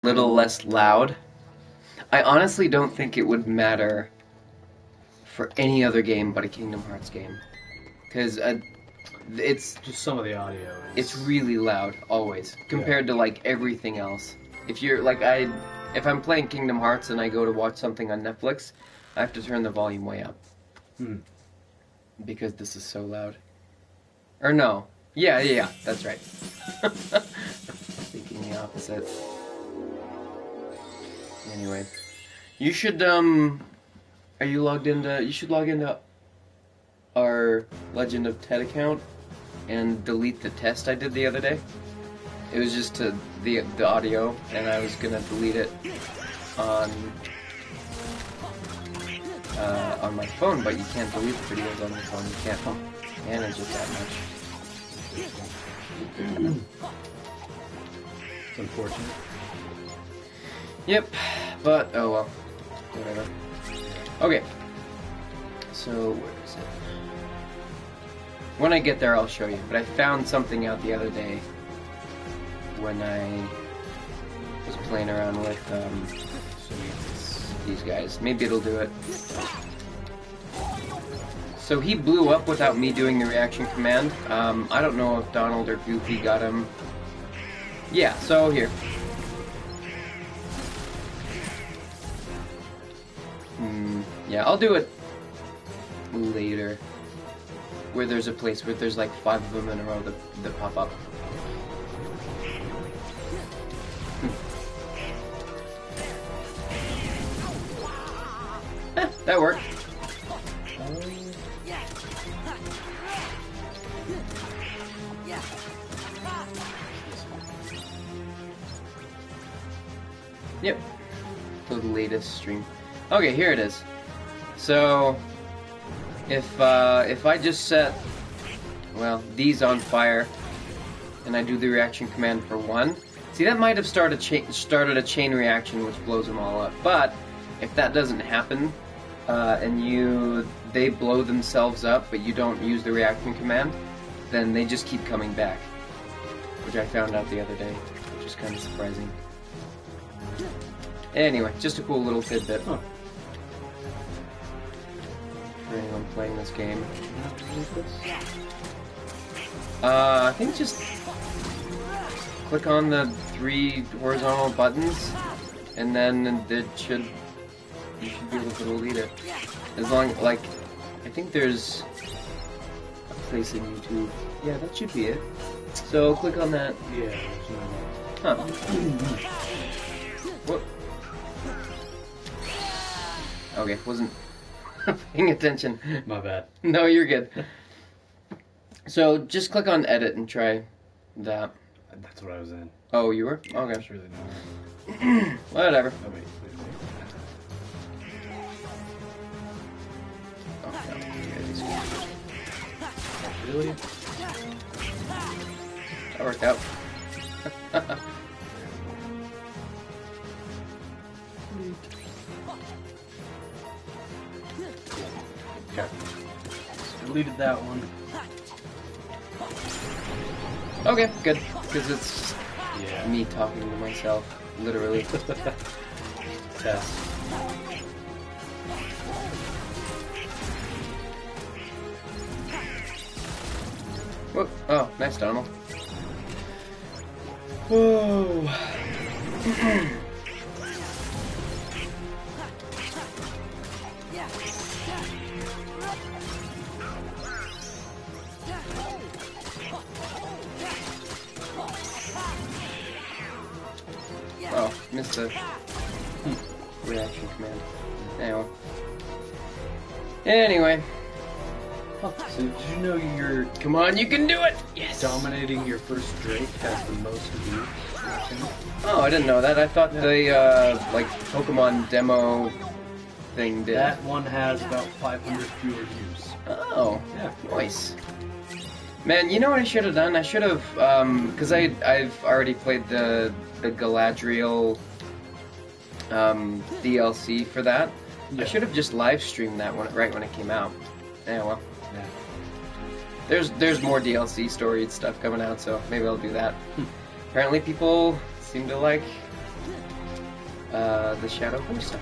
little less loud. I honestly don't think it would matter for any other game but a Kingdom Hearts game, because it's just some of the audio. It's really loud always compared to like everything else. If you're like if I'm playing Kingdom Hearts and I go to watch something on Netflix, I have to turn the volume way up because this is so loud. Or no, yeah, that's right. Thinking the opposite. Anyway, you should are you logged into? You should log into our Legend of T.E.D account and delete the test I did the other day. It was just the audio, and I was gonna delete it on my phone, but you can't delete the videos on your phone. You can't manage it that much. It's unfortunate. Yep, but oh well, whatever. Okay, so where is it? When I get there, I'll show you. But I found something out the other day when I was playing around with these guys. Maybe it'll do it. So he blew up without me doing the reaction command. I don't know if Donald or Goofy got him. Yeah, so here. Yeah, I'll do it later. Where there's a place where there's like 5 of them in a row that pop up. That worked. Yep. The latest stream. Okay, here it is. So if I just set, well, these on fire, and I do the reaction command for 1, see, that might have started a chain reaction which blows them all up. But if that doesn't happen, and they blow themselves up, but you don't use the reaction command, then they just keep coming back, which I found out the other day, which is kind of surprising. Anyway, just a cool little tidbit. For anyone playing this game. I think just click on the 3 horizontal buttons, and then you should be able to delete it. As long, like, I think there's a place in YouTube. Yeah, that should be it. So click on that. Yeah. Huh. Whoop. Okay, wasn't paying attention. My bad. No, you're good. So just click on edit and try that. That's what I was in. Oh, you were? Yeah, okay. that's really nice. Whatever. Oh, wait. Really? That worked out. Okay. Deleted that one. Okay, good. Because it's Yeah. me talking to myself, literally. Test. Whoop. Oh, nice, Donald. Whoa. Oh, missed the reaction command. Anyway. Oh, so did you know your Come on, you can do it! Yes! dominating your first Drake has the most views? Oh, I didn't know that. I thought the, like, Pokemon demo thing did. That one has about 500 fewer views. Oh, Yeah. nice. Man, you know what I should have done? I should have, because I've already played the Galadriel DLC for that. Yeah. I should have just live streamed that one right when it came out. Yeah, well. Yeah. There's more DLC story stuff coming out, so maybe I'll do that. Apparently people seem to like the Shadow War stuff.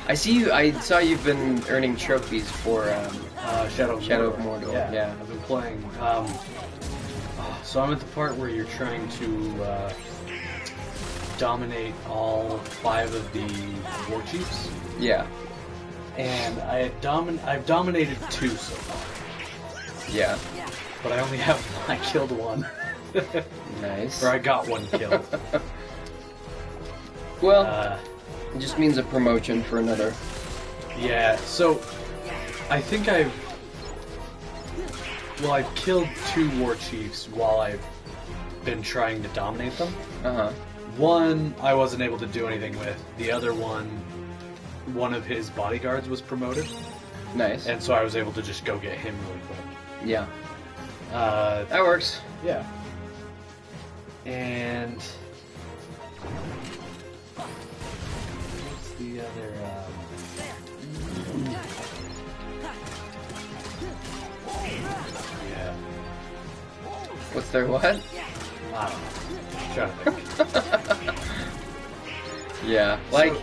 I see you. I saw you've been earning trophies for Shadow of Mordor. Yeah. I've been playing. So I'm at the part where you're trying to dominate all 5 of the war chiefs. Yeah. And I've dominated 2 so far. Yeah. But I killed 1. Nice. Or I got 1 killed. Well, it just means a promotion for another. Yeah, so I think I've killed 2 war chiefs while I've been trying to dominate them. Uh-huh. 1 I wasn't able to do anything with. The other one of his bodyguards was promoted. Nice. And so I was able to just go get him really quick. Yeah. That works. Yeah. And what's the other? Yeah. What's their what? I don't know. I'm trying to think. Yeah. Like,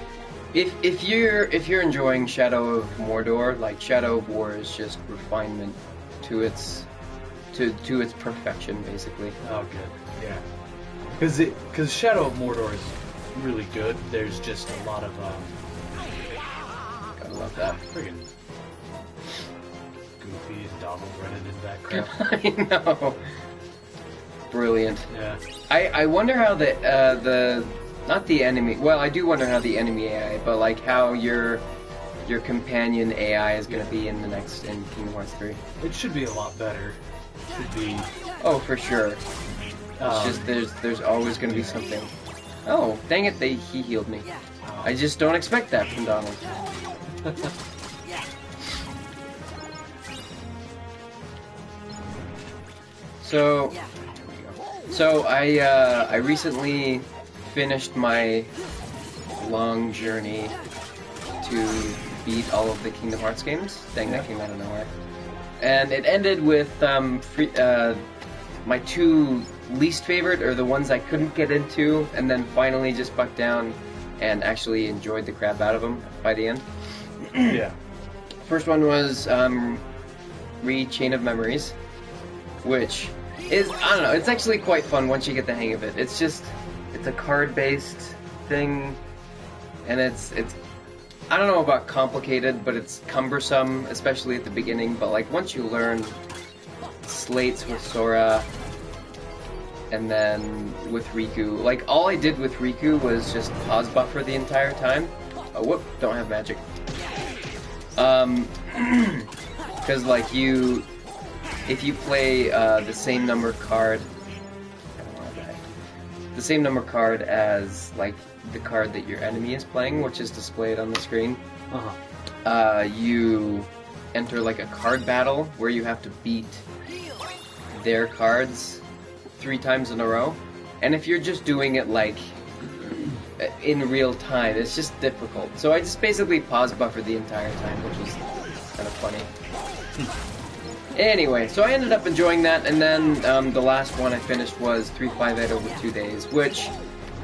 if you're enjoying Shadow of Mordor, like Shadow of War is just refinement to its perfection, basically. Oh, good. Yeah. Because Shadow of Mordor is really good. There's just a lot of Gotta love that. friggin' Goofy and Donald running in the background. I know. Brilliant. Yeah. I wonder how the not the enemy. Well, I do wonder how the enemy AI, but like how your companion AI is gonna be in Kingdom Hearts 3. It should be a lot better. Should be. Oh, for sure. It's just there's always gonna be something. Oh, dang it! He healed me. I just don't expect that from Donald. So I recently finished my long journey to beat all of the Kingdom Hearts games. Dang, that came out of nowhere. And it ended with my 2 least favorite, or the ones I couldn't get into, and then finally just bucked down and actually enjoyed the crap out of them by the end. Yeah. First one was Chain of Memories, which is, I don't know, it's actually quite fun once you get the hang of it. It's a card-based thing, and it's I don't know about complicated, but it's cumbersome, especially at the beginning, but like once you learn slates with Sora, and then with Riku, like all I did with Riku was just pause buffer the entire time. Oh, whoop, don't have magic. Because like if you play the same number card, the same number card as like the card that your enemy is playing, which is displayed on the screen, you enter like a card battle where you have to beat their cards 3 times in a row. And if you're just doing it like in real time, it's just difficult. So I just basically pause buffer the entire time, which was kind of funny. Anyway, so I ended up enjoying that, and then the last one I finished was 358 over 2 days, which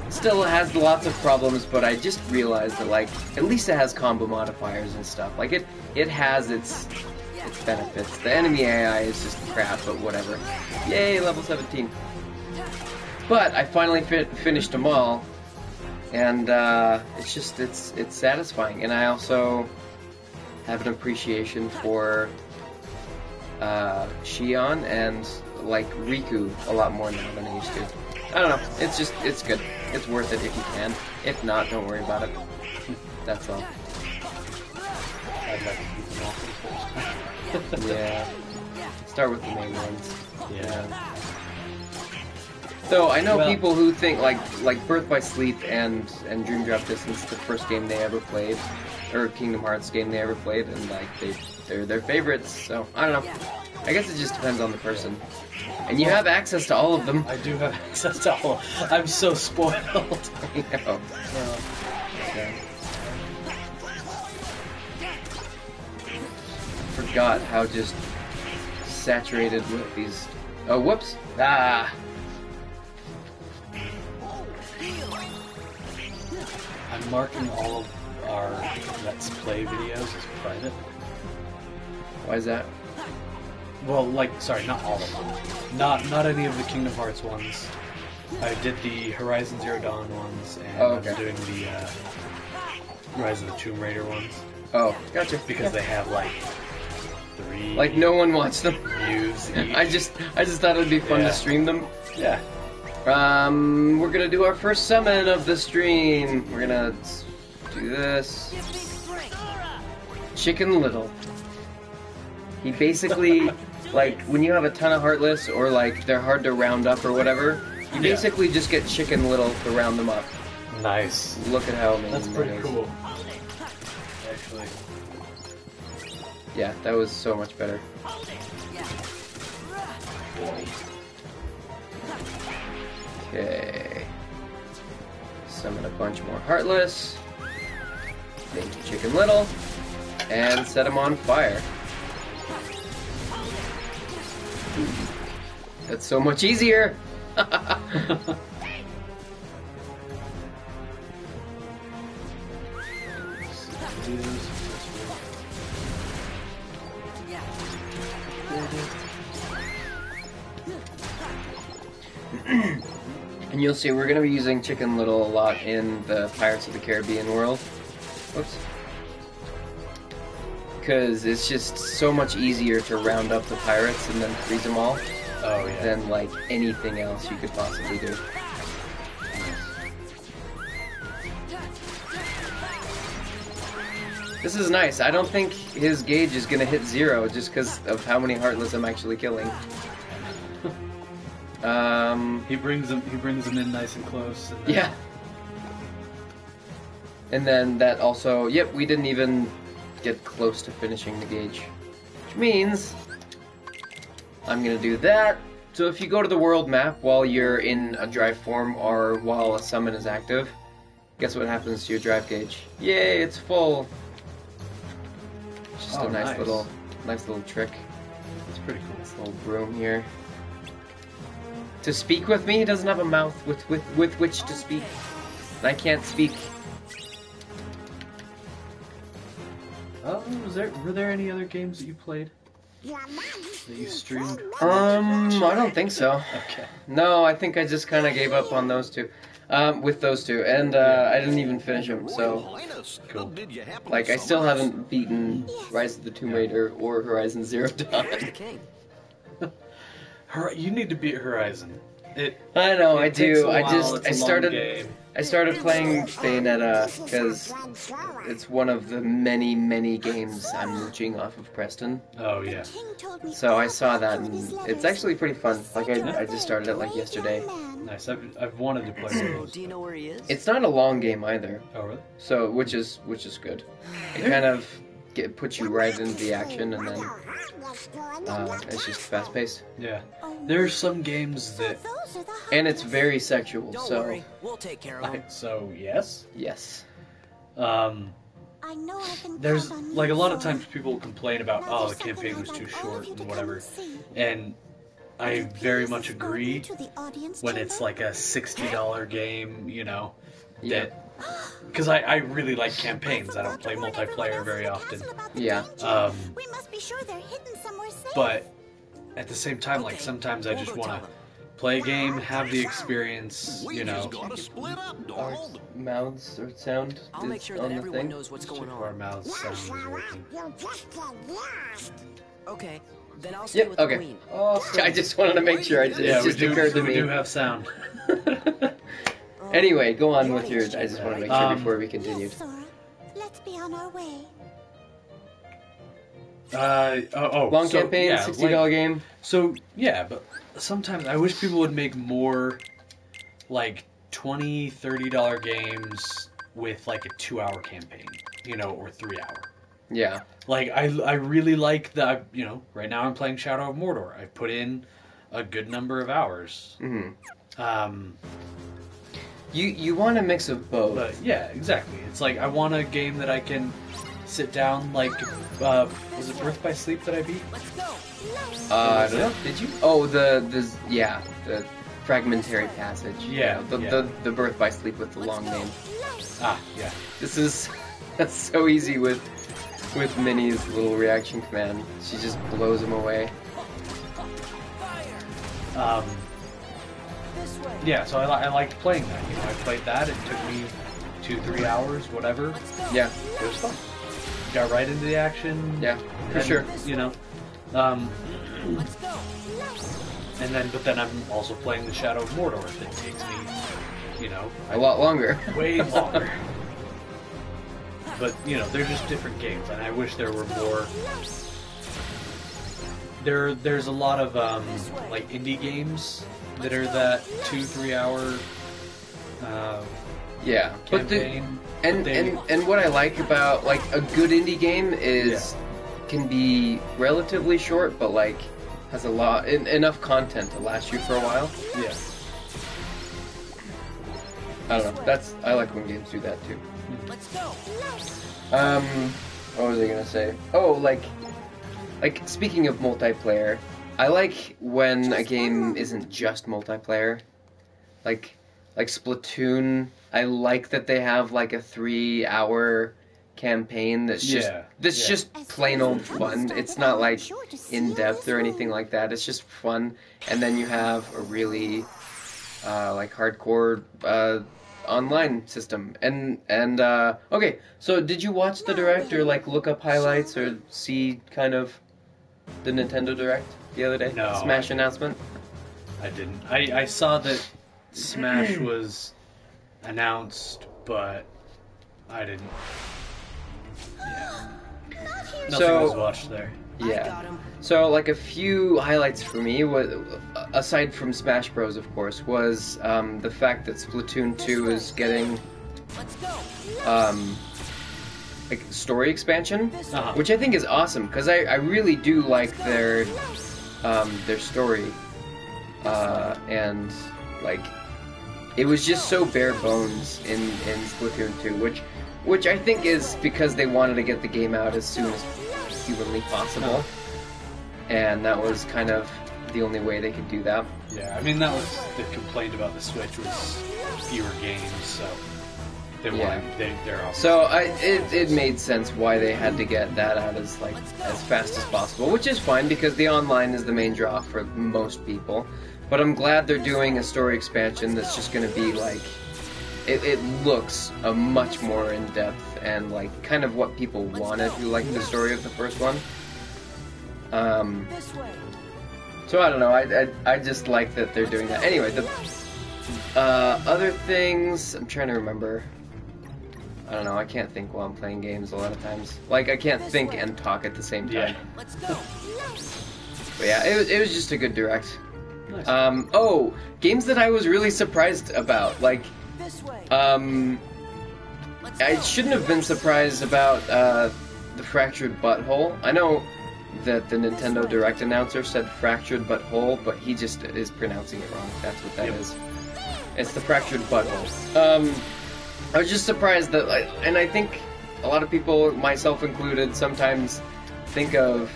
still has lots of problems, but I just realized that, like, at least it has combo modifiers and stuff. Like, it has its benefits. The enemy AI is just crap, but whatever. Yay, level 17. But I finally finished them all, and it's satisfying. And I also have an appreciation for Shion and like Riku a lot more now than I used to. I don't know. It's good. It's worth it if you can. If not, don't worry about it. That's all. I'd like to keep them all for the first. Yeah. Start with the main ones. Yeah. So I know people who think like Birth by Sleep and Dream Drop Distance the first game they ever played, or Kingdom Hearts game they ever played, and like they're their favorites. So I don't know. I guess it just depends on the person. And you have access to all of them. I do have access to all. I'm so spoiled. I know. Yeah. Forgot how just saturated with these. Oh, whoops! Ah. I'm marking all of our Let's Play videos as private. Why is that? Well, like, sorry, not all of them. Not any of the Kingdom Hearts ones. I did the Horizon Zero Dawn ones, and Oh, okay. I'm doing the Rise of the Tomb Raider ones. Oh, gotcha. Because they have, like, 3 Like, no one watched them. views each. I just thought it'd be fun to stream them. Yeah. We're gonna do our first summon of the stream. We're gonna do this. Chicken Little. He basically, like, when you have a ton of Heartless, or, like, they're hard to round up or whatever, you basically just get Chicken Little to round them up. Nice. Look at how amazing That's pretty that is. cool. Actually. Yeah, that was so much better. Okay. Summon a bunch more Heartless. Make Chicken Little. And set him on fire. That's so much easier! And you'll see we're going to be using Chicken Little a lot in the Pirates of the Caribbean world. Whoops. Because it's just so much easier to round up the pirates and then freeze them all than, like, anything else you could possibly do. This is nice. I don't think his gauge is going to hit 0 just because of how many Heartless I'm actually killing. He brings them in nice and close. And then... Yeah. And then that also, yep, we didn't even get close to finishing the gauge. Which means I'm gonna do that. So if you go to the world map while you're in a drive form or while a summon is active, guess what happens to your drive gauge? Yay, it's full. It's just a nice little trick. It's pretty cool. This little broom here. To speak with me, he doesn't have a mouth with which to speak. And I can't speak. Were there any other games that you played? That you streamed? I don't think so. Okay. No, I think I just kind of gave up on those two. With those two, and I didn't even finish them, so... Cool. Like, I still haven't beaten Rise of the Tomb Raider or Horizon Zero Dawn. You need to beat Horizon. I know, I takes do. a while, it's a long game. I started playing Bayonetta because it's one of the many, many games I'm mooching off of Preston. Oh, yeah. So I saw that, and it's actually pretty fun. Like, I just started it, like, yesterday. Nice. I've wanted to play one of those. Do you know where he is? It's not a long game either. Oh, really? So, which is good. It kind of puts you right into the action, and then it's just fast-paced. Yeah. There are some games that... And it's very sexual, Don't so... worry, we'll take care of him. So, yes? Yes. There's, like, a lot of times people complain about, oh, the campaign was too short and whatever. And I very much agree when it's like a $60 game, you know, that... Because I really like campaigns. I don't play multiplayer very often. Yeah. We must be sure they're hidden somewhere safe. But at the same time, like, sometimes I just want to play a game, have the experience, you know. Our mouths or sound I'll make sure on that the everyone thing. knows what's going Our on. mouths sound is working. Okay, then I'll stay Yep, with the okay. queen. I just wanted to make sure. It just occurred to we me. do have sound. Anyway, go on with yours. I just want to make sure before we continue. Yes, Sora. Let's be on our way. Long campaign, yeah, $60 like, game. So, yeah, but sometimes I wish people would make more, like, $20, $30 games with, like, a 2-hour campaign, you know, or 3-hour. Yeah. Like, I really like that, you know, right now I'm playing Shadow of Mordor. I've put in a good number of hours. Mm-hmm. You want a mix of both. But, yeah, exactly. It's like, I want a game that I can sit down, like, was it Birth by Sleep that I beat? Let's go. I don't know. Did you? Oh, the fragmentary passage. Yeah, The Birth by Sleep with the long name. Yeah. This is that's so easy with Minnie's little reaction command. She just blows him away. Yeah, so I liked playing that. You know, I played that. It took me 2-3 hours, whatever. Yeah, It was fun. Got right into the action. yeah, for and, sure. You know, but then I'm also playing the Shadow of Mordor. That takes me, you know, A lot longer. way longer. But you know, they're just different games, and I wish there were more. There's a lot of like indie games that are that 2-3 hour Yeah, but campaign. and what I like about like a good indie game is can be relatively short, but like has a lot enough content to last you for a while. Yeah. I don't know. I like when games do that too. What was I gonna say? Oh, like speaking of multiplayer, I like when a game isn't just multiplayer. Like Splatoon, I like that they have like a 3-hour campaign that's just plain old fun. It's not like in depth or anything like that. It's just fun. And then you have a really like hardcore online system. And okay, so did you watch the Direct or like look up highlights or see kind of the Nintendo Direct the other day? No, Smash announcement? I didn't. I saw that Smash was announced, but I didn't. Yeah. Nothing was watched there. Yeah. So, like, a few highlights for me, aside from Smash Bros, of course, was the fact that Splatoon 2 is getting like story expansion, which I think is awesome because I really do like their story, and like it was just so bare bones in Splatoon 2, which I think is because they wanted to get the game out as soon as humanly possible. And that was kind of the only way they could do that. Yeah, I mean, that was the complaint about the Switch was fewer games, so they wanted, they're obviously... So it made sense why they had to get that out as fast as possible, which is fine because the online is the main draw for most people. But I'm glad they're doing a story expansion that's just going to be like... It looks a much more in-depth and like kind of what people wanted who liked the story of the first one. So I don't know, I just like that they're doing that. Anyway, the other things, I'm trying to remember. I don't know, I can't think while I'm playing games a lot of times. Like, I can't think and talk at the same time. Yeah. But yeah, it was just a good Direct. Nice. Oh, games that I was really surprised about. Like, I shouldn't have been surprised about the Fractured Butthole. I know that the Nintendo Direct announcer said Fractured Butthole, but he just is pronouncing it wrong. That's what that is. It's the Fractured Butthole. I was just surprised that, and I think a lot of people, myself included, sometimes think of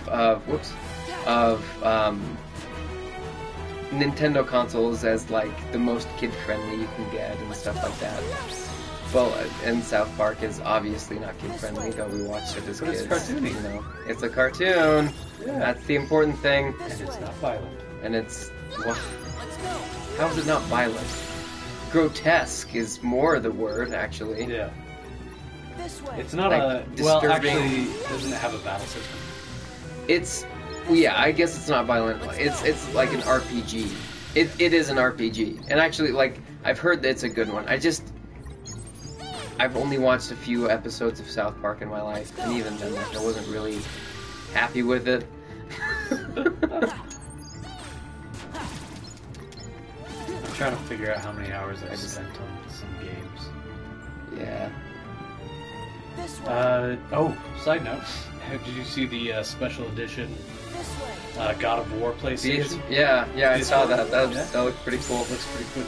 Nintendo consoles as like the most kid-friendly you can get and stuff like that. Well, and South Park is obviously not kid-friendly, though we watched it as kids. It's cartoony. You know, it's a cartoon. Yeah. That's the important thing. And it's not violent. And it's how is it not violent? Grotesque is more the word, actually. Yeah. It's not Like, well, disturbing. actually, doesn't it have a battle system? It's I guess it's not violent. It's like an RPG. It is an RPG, and actually, like I've heard that it's a good one. I've only watched a few episodes of South Park in my life, and even then, like, I wasn't really happy with it. I'm trying to figure out how many hours I've spent on some games. Yeah. Side note, did you see the special edition God of War PlayStation? Yeah, I saw that. That looked pretty cool. Looks pretty good.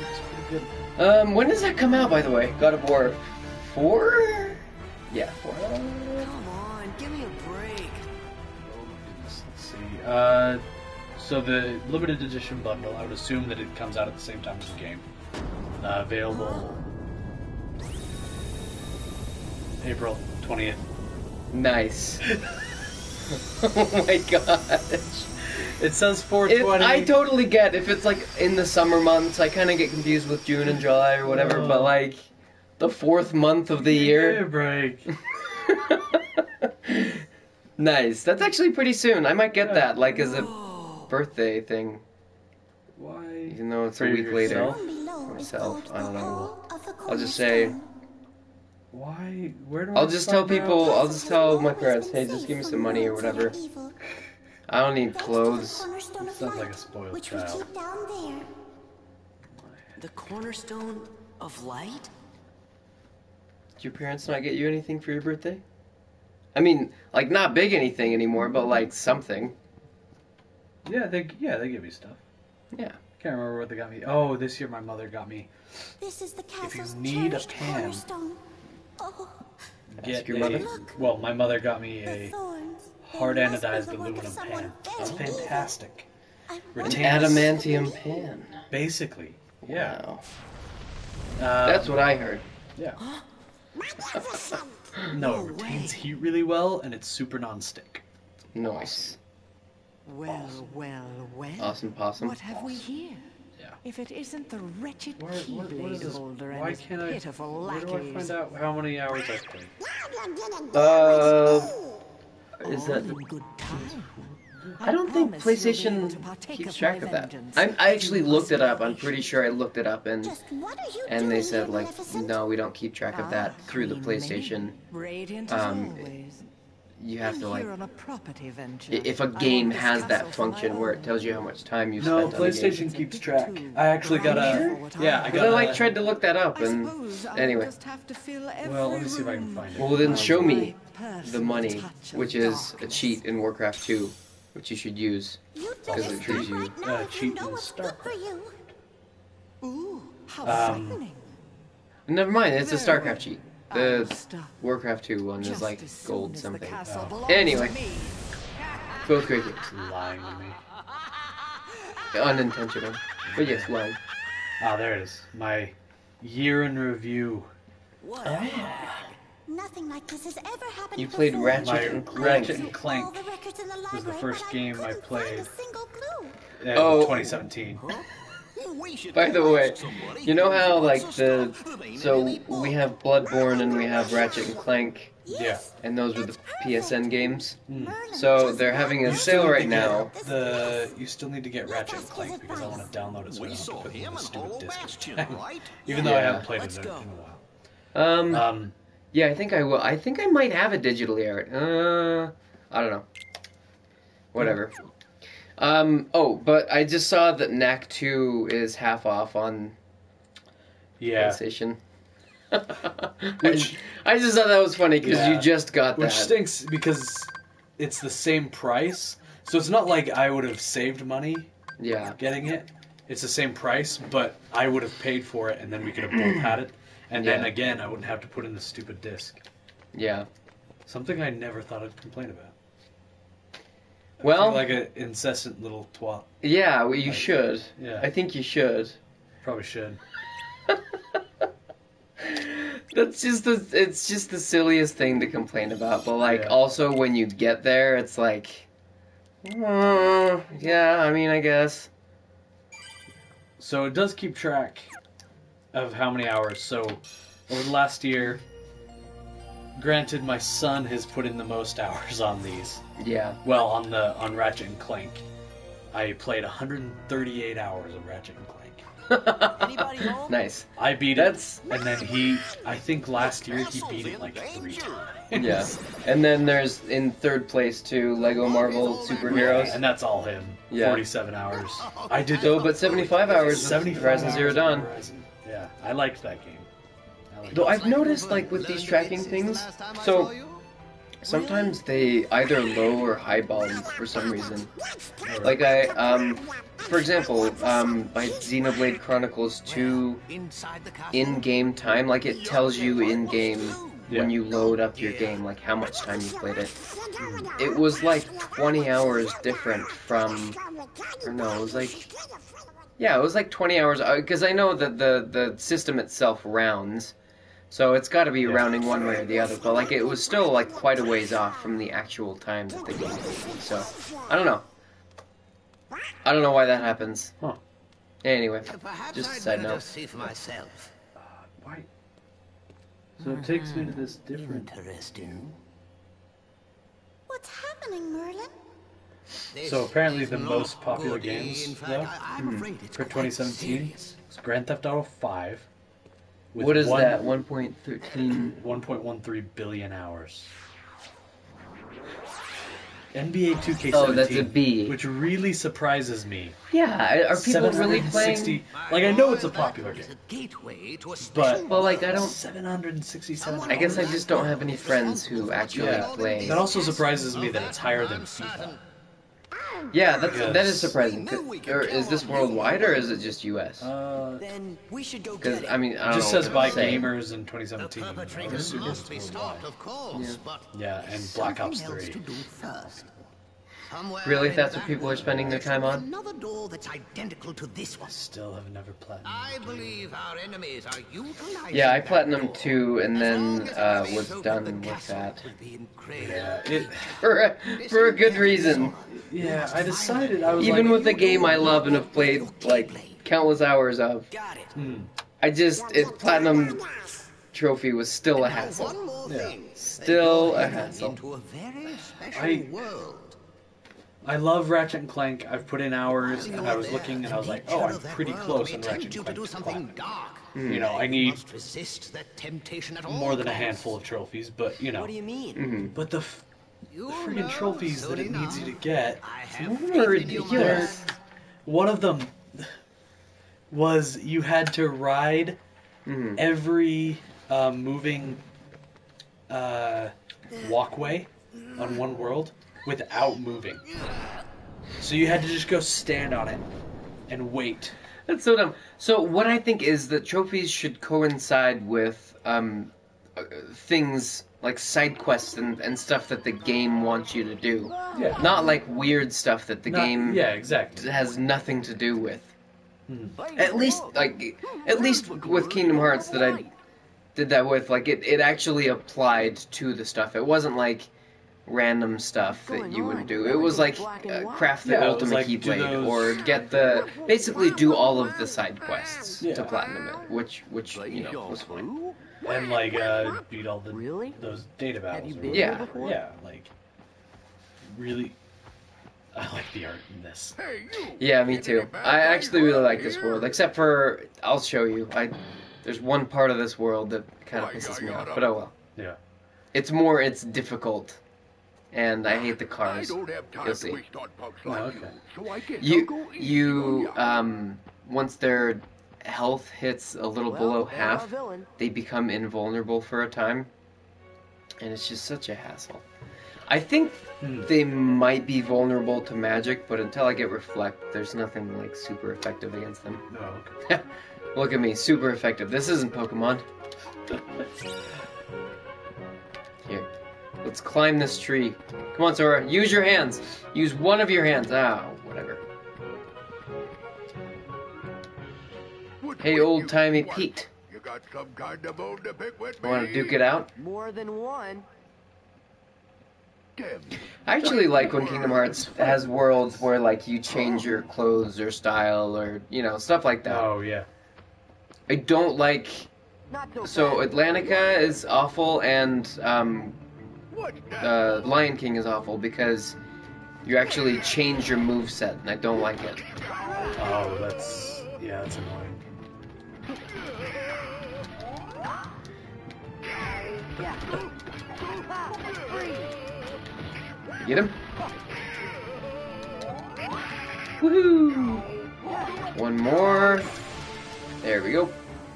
Looks pretty good. When does that come out, by the way? God of War 4? Yeah, 4. Come on, give me a break. Oh my goodness, let's see. So the limited edition bundle, I would assume that it comes out at the same time as the game. Available April 20th. Nice. Oh my gosh. It says 420. I totally get if it's like in the summer months. I kind of get confused with June and July or whatever. But like the 4th month of the year. Give me a break. Nice. That's actually pretty soon. I might get that like as a birthday thing. Why? Even though it's a For week later. yourself? Below is Myself, called I don't the know. Hall of the I'll just say. Cornerstone. Why? Where do I'll I just tell find people. out? I'll just tell my Always parents, been hey, just safe give me from some money or worlds that are whatever. evil. I don't need Thanks to the clothes. cornerstone of Sounds like a light, spoiled which we child. keep down there. The cornerstone of light? Did your parents not get you anything for your birthday? I mean, like not big anything anymore, but like something. Yeah, they give me stuff. Yeah. Can't remember what they got me. Oh, this year my mother got me. This is the castle's need a cherished pan, cornerstone. Oh, Get your a. mother? Well, my mother got me the a thorns. They hard must be anodized the work of aluminum someone pan. very It's evil. fantastic. I An wonder Retains- what's adamantium beneath. pan. Basically, yeah. Wow. Um, That's what I heard. Yeah. No, it retains heat really well, and it's super non-stick. Nice. Well, well, well. Awesome possum. What have we here? Yeah. If it isn't the wretched What is keyblade this? holder and Why his can't I? pitiful Where do I lackeys. find out how many hours I played? Is that? All in good time. I don't think promise you'll be able to PlayStation partake keeps of track my of that. vengeance. I actually looked it up. I'm pretty sure I looked it up and Just what are you they doing said here, like Maleficent? no, we don't keep track of that through the Queen PlayStation. Maid, radiant um, as always. You have I'm to like here on a property venture. if a I want game this has castle that for my function where it own. tells you how much time you No, spent on the game. PlayStation keeps track. I actually got a. Yeah, I Because got I like a. tried to look that up I and suppose I'll anyway. just have to fill every Well, let me see if I can room. find it. Well, then show me My the personal money, touch of which is a darkness. cheat in Warcraft 2, which you should use. You Because better it treats stop you. right now if you cheat know in what's good for you. Ooh, how Um, frightening. Never mind, it's a Very StarCraft well. cheat. I'll The stop. Warcraft 2 one is Just like as soon gold as the something. castle belongs Anyway. to me. Both great games. Lying to me. Unintentional. But yes, lying. Ah, there it is. My year in review. What? Nothing like this has ever happened You played before. Ratchet My and I Clank. Ratchet went and through Clank all the records in the was the library, first but game I couldn't played. find a single clue. Oh. 2017. We should By the go way, ask somebody you know who how wants like to the stop the so main we have Bloodborne and we have Ratchet and Clank, Yeah. and those were the PSN games. Mm. So they're having a You sale still right need to now. get You still need to get Ratchet and Clank because I want to download it so I We don't have to saw put it in him the and stupid all disc. Bastion, right? Even though I Yeah. haven't played Let's it in go. a while. Um, yeah, I think I will. I think I might have it digitally, Art. I don't know. Whatever. Oh, but I just saw that Knack 2 is half off on Yeah. PlayStation. Which- I just thought that was funny because Yeah. you just got Which that. stinks because it's the same price. So it's not like I would have saved money Yeah. getting it. It's the same price, but I would have paid for it and then we could have both had it. And then Yeah. again, I wouldn't have to put in the stupid disc. Yeah. Something I never thought I'd complain about. I Well, feel like an incessant little twat. yeah, well, you Like, should. yeah. I think you should. Probably should. It's just the silliest thing to complain about. But like, Yeah. also when you get there, it's like, yeah. I mean, I guess. So it does keep track of how many hours. So over the last year, granted, my son has put in the most hours on these. Yeah. Well, on Ratchet and Clank, I played 138 hours of Ratchet and Clank. Anybody home? Nice. I beat That's- it, and then I think last year he beat it like 3 times. Yeah. And then there's in third place too Lego Marvel Superheroes. And that's all him. Yeah. 47 hours. I did So, but 75 hours with 75 Horizon Zero hours Dawn. of Horizon. Yeah, I liked that game. I liked Though it. I've noticed, like, with these tracking things, so sometimes they either low or high bomb for some reason. Like, for example, by Xenoblade Chronicles 2 Inside the castle. in-game time, like, it tells you in-game when Yeah. you load up your game, like, how much time you played it. It was, like, 20 hours different from, or no, it was, like, yeah, it was, like, 20 hours, because I know that the system itself rounds. So it's got to be rounding one way or the other. But like it was still like quite a ways off from the actual time that the game was. So I don't know. I don't know why that happens. Huh. Anyway, Perhaps just a I'd side better note. just see for myself. Why? So it takes me to this different. Interesting. What's happening, Merlin? So apparently the This is most not popular good. games, In fact, though, I'm afraid it's for quite 2017 serious. was Grand Theft Auto 5. With What is that? 1.13. 1.13 billion hours. NBA 2K17, Oh, that's a B. which really surprises me. Yeah, are people really playing? 760 Like I know it's a popular It's game, a gateway to a but special Well, like I don't. 767 I guess I hours? just don't have any friends who actually Yeah, play. that also surprises me that it's higher than FIFA. Yeah, that Yes. is surprising. Or is this worldwide or is it just U.S.? Then we should go Because get it. I mean, I It don't just know says what by to say. gamers in The 2017. I would perpetrators assume must it's be stopped, worldwide. of course, but Yeah, and there's Black Ops something else 3. to do first. Somewhere Really, in that's what that people are world, spending their there time should be on? Another door that's identical to this one. Still have never played. I believe our enemies are utilizing Yeah, I that platinumed door. 2 and As then long as it remains was open, done the with castle that will be in great Yeah, for a good reason. yeah. I decided I was Even like, with a game I love and have played like countless hours of, Got it. its platinum trophy was still a hassle. One more Yeah. thing. Still You're a heading hassle. into a very special I- world. I love Ratchet and Clank. I've put in hours, and I was looking, and I was like, oh, I'm pretty close in Ratchet and you to Clank do to something platinum. dark. You know, I need Must resist that temptation at all more than a costs. handful of trophies, but you know. What do you mean? Mm-hmm. But the You'll friggin' know trophies soon that it needs you enough. to get. I have Some of them faith are in you, my ridiculous. lad. One of them was you had to ride Mhm. every moving walkway on one world without moving. So you had to just go stand on it and wait. That's so dumb. So what I think is that trophies should coincide with things like side quests and stuff that the game wants you to do. Yeah. Not like weird stuff that the game Yeah, exactly. has nothing to do with. At least with Kingdom Hearts that I did that with, like it actually applied to the stuff. It wasn't like random stuff that you would do. It was like craft the Yeah, it was ultimate like, do Keyblade those- or get the basically do all of the side quests Yeah. to platinum it, which was fine. And like beat all the those data battles. or Yeah. whatever. Yeah, like really. I like the art in this. Yeah, me too. I actually really like this world, except for I'll show you. There's one part of this world that kind of pisses me off, but oh well. Yeah. It's difficult, and I hate the cars. You'll see. Oh, okay. You once their health hits a little below half, they become invulnerable for a time, and it's just such a hassle. I think they might be vulnerable to magic, but until I get Reflect, there's nothing like super effective against them. Oh, okay. Look at me, super effective. This isn't Pokemon. Here, let's climb this tree. Come on, Sora, use your hands. Use one of your hands. Ah, whatever. Hey, old-timey Pete. You got some kind of bone to pick with me? Want to duke it out? More than one. Tim, I actually like when Kingdom Hearts has worlds where, like, you change your clothes or style or, stuff like that. Oh yeah. I don't like... Not so So, fast. Atlantica is awful and, what's that? Lion King is awful because you actually change your moveset, and I don't like it. Oh, that's annoying. Get him? Woohoo! One more. There we go.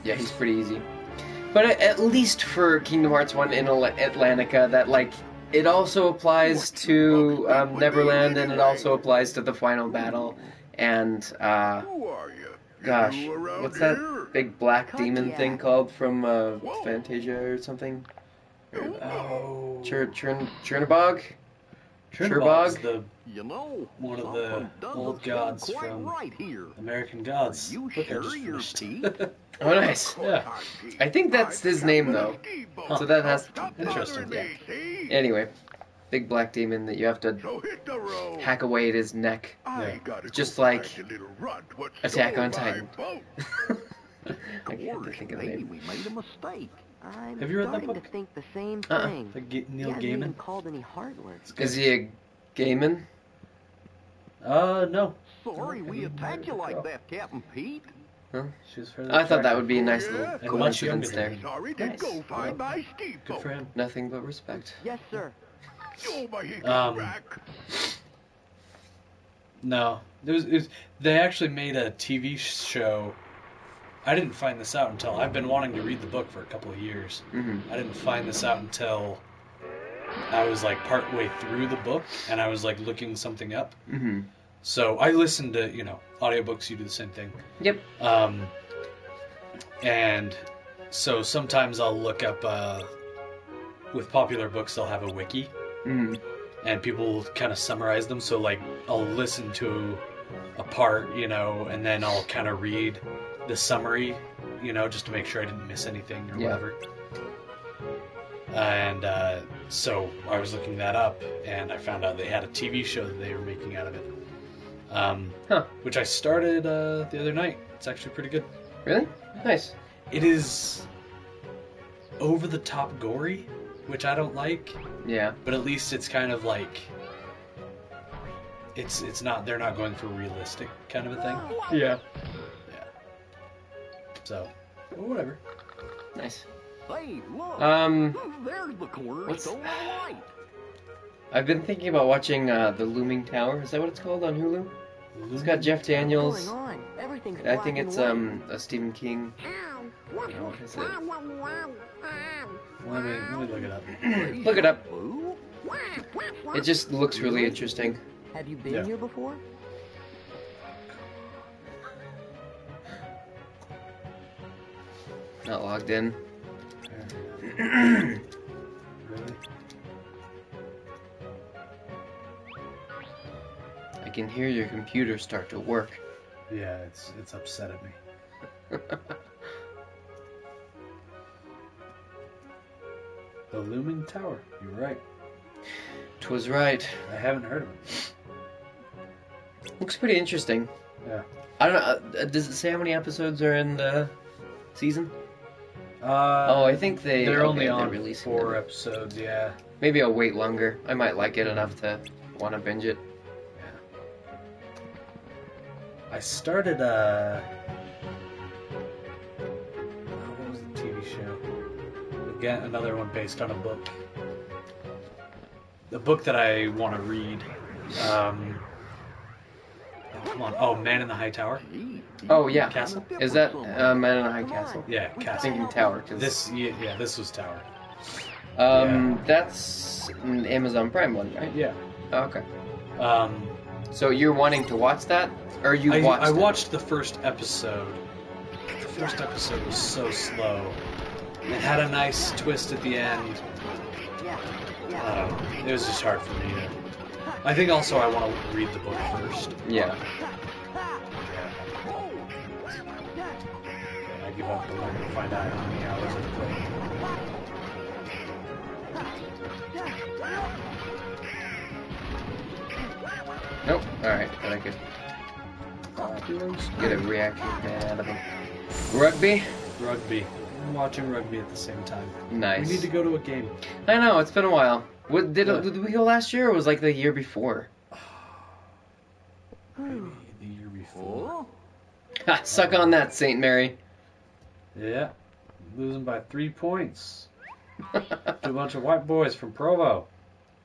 Yeah, he's pretty easy. But at least for Kingdom Hearts 1 in Atlantica, that, like, it also applies to Neverland, and it also applies to the final battle. And, Who are you? gosh, You around what's here? that big black demon yeah. thing called from Fantasia or something? Oh. Chernabog? Trinbog's Trinbog? the You know, one of the something does old look gods quite from right here. American Gods. You Look, I sure just you're finished. Pete? Oh, nice. Yeah. I think that's his name, though. So that has... Stop Interesting. bothering me, see? Anyway, big black demon that you have to So hit the road. hack away at his neck. I Yeah. gotta Just go like find the little runt what Attack stole on my Titan. boat. I can't think of the maybe name. we made a mistake. I'm Have you read that starting book? to think the same Uh-uh. thing. Neil He hasn't even Gaiman? called any hard words. Is he a Gaiman? No. Sorry we attacked you like that, Captain Pete. She's fairly I thought that would attractive. be a nice Oh, little yeah? And much younger coincidence than there. me. Sorry, didn't Nice. go find my ski Good boat. for him. Nothing but respect. Yes, sir. Oh, my hickey Um, rack. No. They actually made a TV show. I didn't find this out until... I've been wanting to read the book for a couple of years. Mm-hmm. I didn't find this out until I was like partway through the book, and I was like looking something up. Mm-hmm. So I listened to, audiobooks. You do the same thing. Yep. And so sometimes I'll look up, with popular books, they'll have a wiki, Mm-hmm. and people kind of summarize them. So, like, I'll listen to a part, and then I'll kind of read the summary, just to make sure I didn't miss anything or Yeah. whatever. And so I was looking that up, and I found out they had a TV show that they were making out of it. Which I started the other night. It's actually pretty good. Really? Nice. It is over the top gory, which I don't like, Yeah. but at least it's kind of like it's not, they're not going for realistic kind of a thing. Yeah. So, well, whatever. Nice. Hey, look. There's the corner. What's- So light. I've been thinking about watching The Looming Tower. Is that what it's called on Hulu? It's got Jeff Daniels. What's going on? Everything's I think black it's and white. a Stephen King. What is it? Let me look it up. Look it up. Blue? It just looks really interesting. Have you been Yeah. here before? Not logged in. Really? I can hear your computer start to work. Yeah, it's upset at me. The Looming Tower. You're right. 'Twas right. I haven't heard of it. Looks pretty interesting. Yeah. I don't know. Does it say how many episodes are in the season? Oh, I think they're only they're on releasing 4 them. episodes. Yeah. Maybe I'll wait longer. I might like it enough to want to binge it. I started what was the TV show? Again, another one based on a book. The book that I want to read. Come on. Oh, Man in the High Tower. Oh yeah. Castle? Is that Man in a High Castle? Yeah, I'm Castle. thinking Tower. 'Cause, This was Tower. that's an Amazon Prime one, right? Yeah. Oh, okay. Um, So you're wanting to watch that, or you watched? I it? watched the first episode. The first episode was so slow. It had a nice twist at the end. It was just hard for me to... I think also I want to read the book first. Yeah. I give up and I'm gonna find out how many hours I've played. Nope. All right, but I could get a reaction out of him. Rugby. Rugby. I'm watching rugby at the same time. Nice. We need to go to a game. I know it's been a while. What did Yeah. did we go last year, or was it like the year before? Maybe the year before. Ha, suck on that, Saint Mary. Yeah. Losing by 3 points. To a bunch of white boys from Provo.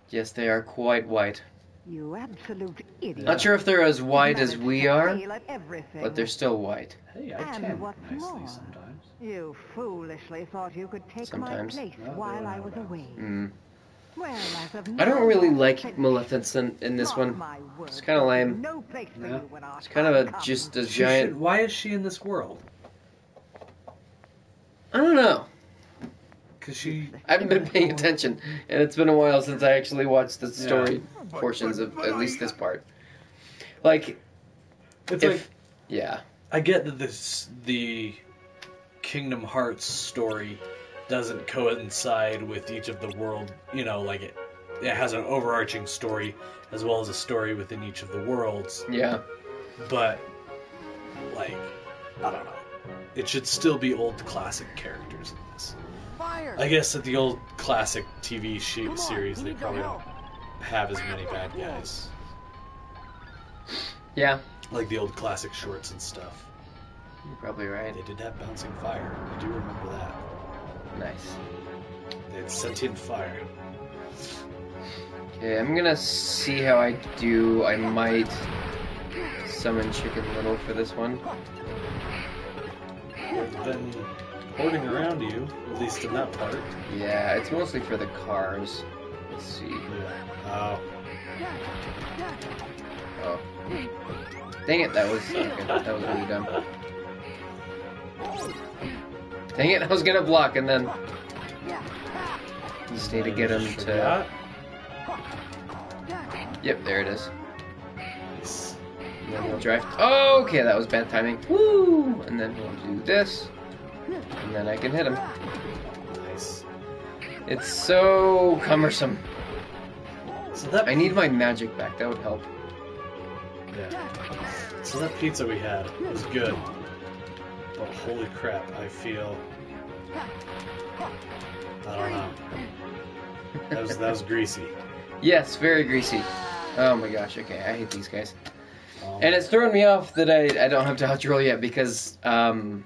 Yes, they are quite white. You absolute idiot. Not sure if they're as white as we are, Fail at everything. but they're still white. Hey, I And can what's nicely more, sometimes. You foolishly thought you could take Sometimes. my place No, while they I don't was know. away. Mm. Well, as of I don't now, really you're like finished. Maleficent in this Mark one. my words, It's kinda lame. No place for Yeah. you when our It's kind of time a comes. just a She giant. should- why is she in this world? I don't know. Because she... I haven't been paying attention, and it's been a while since I actually watched the story portions of at least this part. Like, It's like... Yeah. I get that the Kingdom Hearts story doesn't coincide with each of the world, you know, like it has an overarching story as well as a story within each of the worlds. Yeah. But, like, I don't know. It should still be old classic characters in this. Fire! I guess at the old classic TV series, they probably don't have as many bad guys. Yeah. Like the old classic shorts and stuff. You're probably right. They did have bouncing fire. I do remember that. Nice. They had sentient fire. Okay, I'm gonna see how I do. I might summon Chicken Little for this one. They've been hoarding around you, at least in that part. Yeah, it's mostly for the cars. Let's see. Yeah. Oh. Dang it, that was okay, that was really dumb. Dang it, I was gonna block and then just need to get him to. Yep, there it is. Nice. And then he'll drive. Oh, okay, that was bad timing. Woo! And then he'll do this, and then I can hit him. Nice. It's so cumbersome. So that I need my magic back. That would help. Yeah. So that pizza we had was good. But holy crap, I feel... I don't know. That was greasy. Yes, very greasy. Oh my gosh. Okay, I hate these guys. And it's throwing me off that I don't have dodge roll yet because again,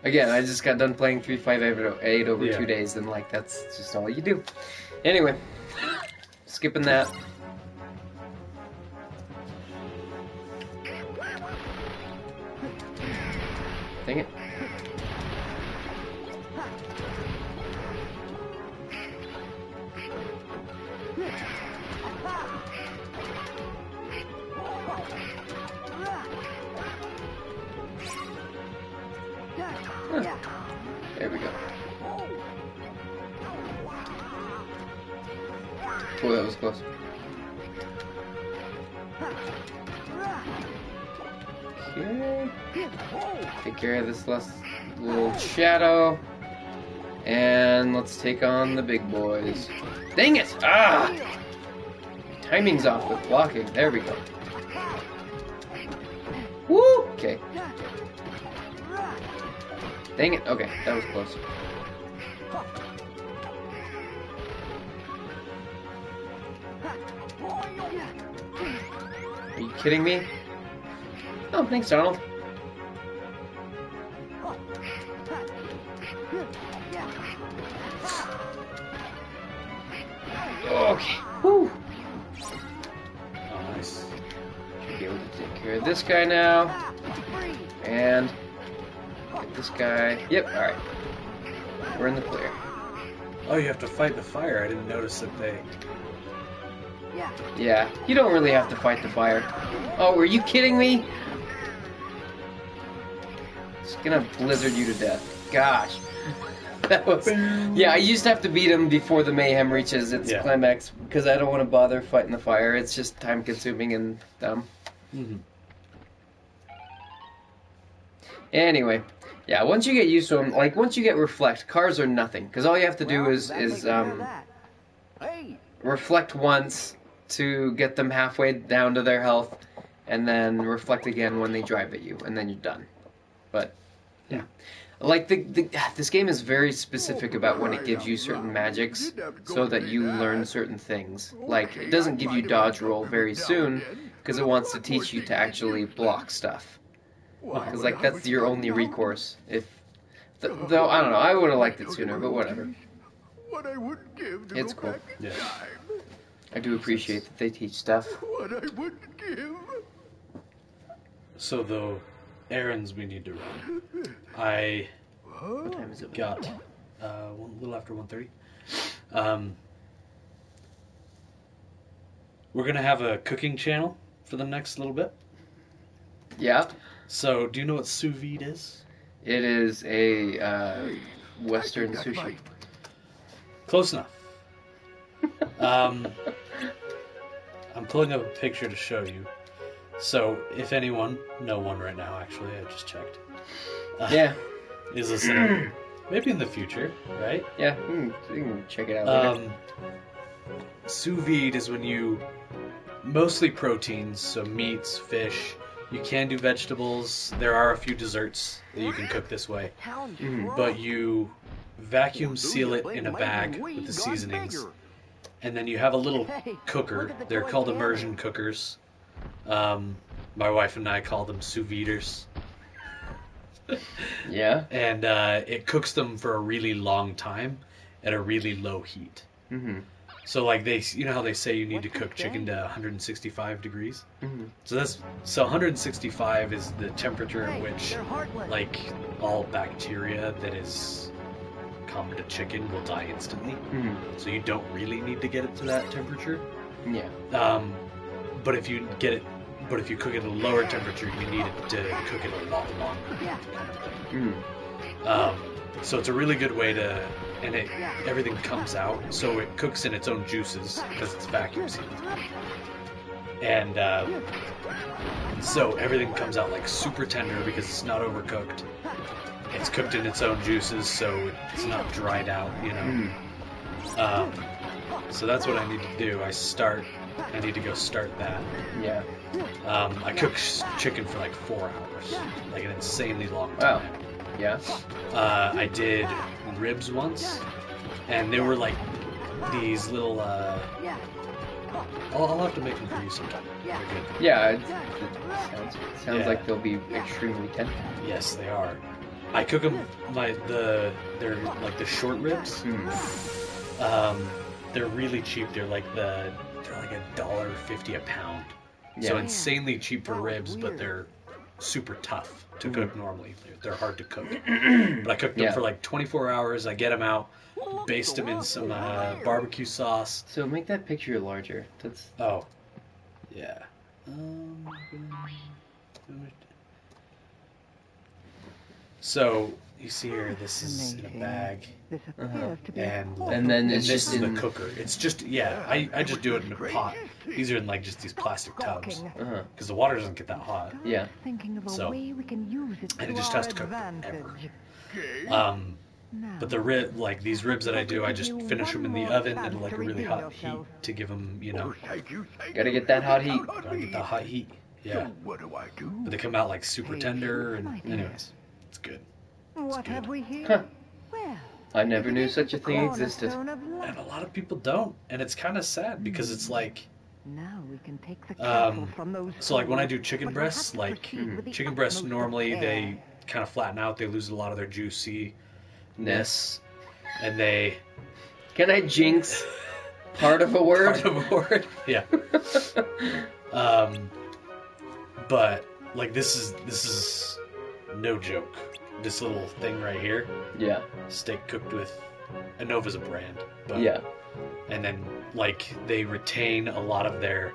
I just got done playing 358 over 2 days, and like that's just all you do. Anyway, skipping that. Dang it. Huh. There we go. Oh, that was close. Okay. Take care of this last little shadow. And let's take on the big boys. Dang it! Ah! Timing's off with blocking. There we go. Woo! Okay. Dang it. Okay, that was close. Are you kidding me? Oh, thanks, Donald. Okay. Whew. Oh, nice. Should be able to take care of this guy now. And get this guy. Yep, alright. We're in the clear. Oh, you have to fight the fire. I didn't notice that they... Yeah, you don't really have to fight the fire. Oh, were you kidding me? It's gonna blizzard you to death. Gosh. That was... Yeah, I used to have to beat him before the mayhem reaches its climax, because I don't want to bother fighting the fire. It's just time consuming and dumb. Mm-hmm. Anyway, yeah, once you get used to them, like once you get reflect, cars are nothing, because all you have to do is reflect once to get them halfway down to their health, and then reflect again when they drive at you, and then you're done. But yeah, like this game is very specific about when it gives you certain magics, so that you learn certain things. Like it doesn't give you dodge roll very soon, because it wants to teach you to actually block stuff. Because like that's your only recourse. Though I don't know, I would have liked it sooner, but whatever. What I would give to It's go cool. back in Yeah. time. I do appreciate that they teach stuff. What I would give. So the errands we need to run. I What time is it? got a little after 1:30. We're gonna have a cooking channel for the next little bit. Yeah, So, do you know what sous vide is? it is a Western sushi. Close enough. I'm pulling up a picture to show you. So, if anyone, no one right now actually, I just checked. Yeah. Is listening. Maybe in the future, right? Yeah, you can check it out later. Sous vide is when you mostly proteins, so meats, fish. You can do vegetables. There are a few desserts that you can cook this way, but you vacuum seal it in a bag with the seasonings, and then you have a little cooker. They're called immersion cookers. My wife and I call them sous viders. Yeah. And it cooks them for a really long time at a really low heat. Mm-hmm. So like you know how they say you need to cook chicken to 165 degrees? Mm-hmm. So 165 is the temperature at which like all bacteria that is common to chicken will die instantly. Mm-hmm. So you don't really need to get it to that temperature. Yeah. But if you cook it at a lower temperature, you need it to cook it a lot longer. Mm-hmm. So it's a really good way to, and everything comes out, so it cooks in its own juices because it's vacuum sealed. And so everything comes out like super tender because it's not overcooked. It's cooked in its own juices, so it's not dried out, you know. So that's what I need to do. I need to go start that. Yeah. I cook chicken for like 4 hours, like an insanely long Wow. time. Yeah. I did ribs once, and they were like these little. I'll have to make them for you sometime. They're good. Yeah. It sounds Yeah. like they'll be extremely tempting. Yes, they are. I cook them they're like the short ribs. They're really cheap. They're like $1.50 a pound. So Yeah. insanely cheap for ribs, but they're super tough to cook normally. They're hard to cook. But I cook them for like 24 hours. I get them out, baste them in some barbecue sauce. So make that picture larger. That's. Oh, yeah. So you see here, this is in a bag, This appears to be And then it's this just is in. the cooker. It's just I just do it in a pot. These are in like just these plastic tubs Uh-huh. because the water doesn't get that hot. Yeah. thinking of a So- way we can use it and it to just our has to cook advantage. forever. Now, But like these ribs that I do, I just finish them in the oven at like a really hot heat to give them, Thank you. Gotta get that hot heat. gotta get that hot heat. Yeah. What do I do? But they come out like super tender, and anyways, it's good. what have we here? Huh. Well, I never knew such a thing existed. cornerstone of life. And a lot of people don't, and it's kind of sad because it's like, Now we can take the cattle from those so like when I do fools, chicken but we'll have breasts, to like proceed with the chicken breasts utmost normally care. they kind of flatten out, they lose a lot of their juiciness, Ness. and they Can I jinx part of a word? part of a word, yeah. But like this is no joke. This little thing right here, Yeah. steak cooked with, Nova's a brand, but Yeah. and then like they retain a lot of their,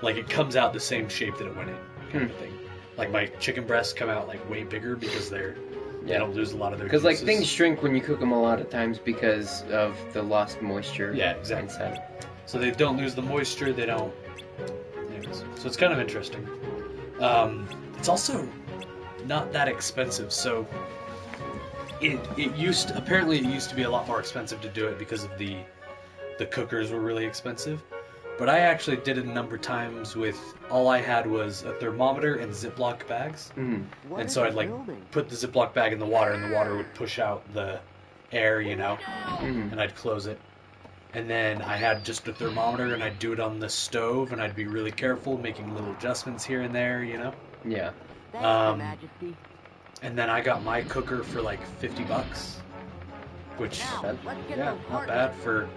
like it comes out the same shape that it went in, kind of thing. Like my chicken breasts come out like way bigger because they don't lose a lot of their Because like juices. things shrink when you cook them a lot of times because of the lost moisture. Yeah, exactly. Inside. So they don't lose the moisture. They don't. Anyways, so it's kind of interesting. It's also not that expensive. So it used to be a lot more expensive to do it because of the cookers were really expensive. But I actually did it a number of times with all I had was a thermometer and Ziploc bags. Mm. And so I'd like put the Ziploc bag in the water, and the water would push out the air, and I'd close it. And then I had just a thermometer, and I'd do it on the stove, and I'd be really careful, making little adjustments here and there, Yeah. Thanks, Your Majesty. And then I got my cooker for like $50, which Now, let's get yeah, those not partners. bad for.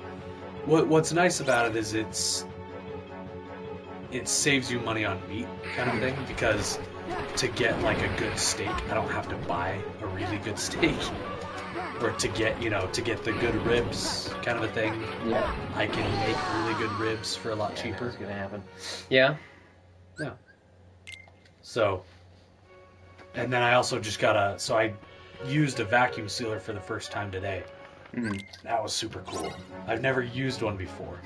What's nice about it is it saves you money on meat kind of thing, because to get like a good steak, I don't have to buy a really good steak, or to get the good ribs kind of a thing. Yeah. I can make really good ribs for a lot cheaper. It's gonna happen. Yeah. Yeah. So, and then I also just so I used a vacuum sealer for the first time today. Mhm. That was super cool. I've never used one before.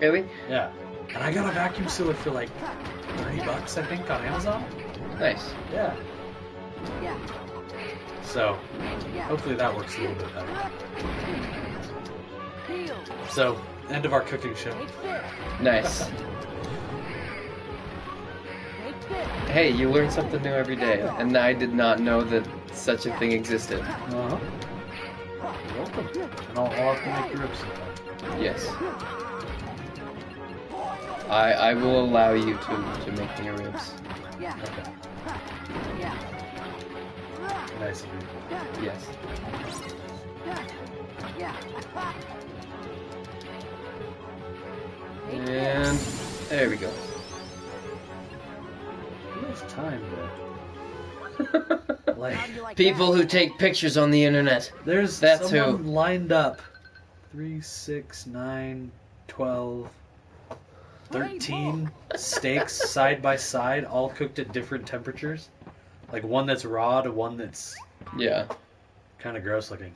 Really? Yeah. And I got a vacuum sealer for like $30, I think, on Amazon. Nice. Yeah. Yeah. So, Yeah. hopefully that works a little bit better. Heel. So, end of our cooking show. Take this. Nice. Take this. Hey, you learn something new every day, and I did not know that such a thing existed. Uh-huh. You're welcome. And I'll have to make the ribs sometime. Yes. I will allow you to make me ribs. Yeah. Okay. Yeah. Nice of you. Yes. Yeah. And there we go. Who has time to... Like, How'd you like People that? who take pictures on the internet. there's That's someone who. lined up. 3, 6, 9, 12, 13 steaks side by side, all cooked at different temperatures. Like one that's raw to one that's Yeah. kind of gross looking.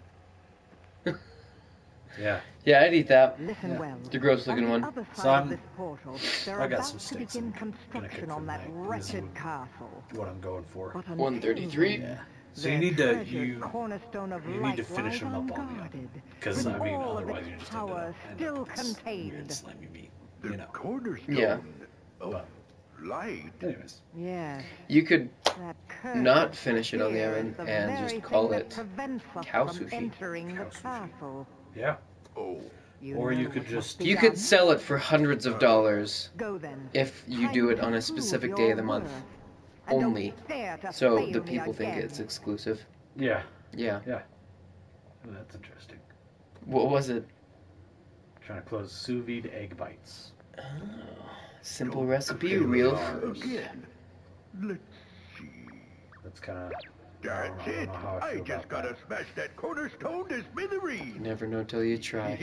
Yeah. Yeah, I'd eat that. Listen Yeah. well. The gross looking On one. the other So side I'm- of this portal, they're I got about some to steaks begin I'm gonna construction cook on for that tonight. This is wretched castle. what I'm going for. But until 133. then, Yeah. So you their need to treasured cornerstone of you need light to finish lies them up all unguarded, because with I mean all of otherwise its you just power still end up with this weird contained. slimy meat. The You know. cornerstone Yeah. of But light. anyways, Yes, You could that cursed not finish it on the fear oven is the and very just call thing it that prevents us cow from sushi. entering Cow the sushi. castle. yeah. Oh, Or you know could what must just- be You could done. sell it for hundreds of dollars Go then. if you Time do it to on a prove specific your day of the month worth. And don't only, dare to so fail the me people think again. it's exclusive. Yeah. Yeah. Yeah. Oh, that's interesting. What was it? Trying to close sous vide egg bites. Oh, simple recipe, Okay, real well, food. again. Let's see. That's kind of. That's I don't it. know how I I feel just about gotta smash that cornerstone to You smithereens. never know till you try.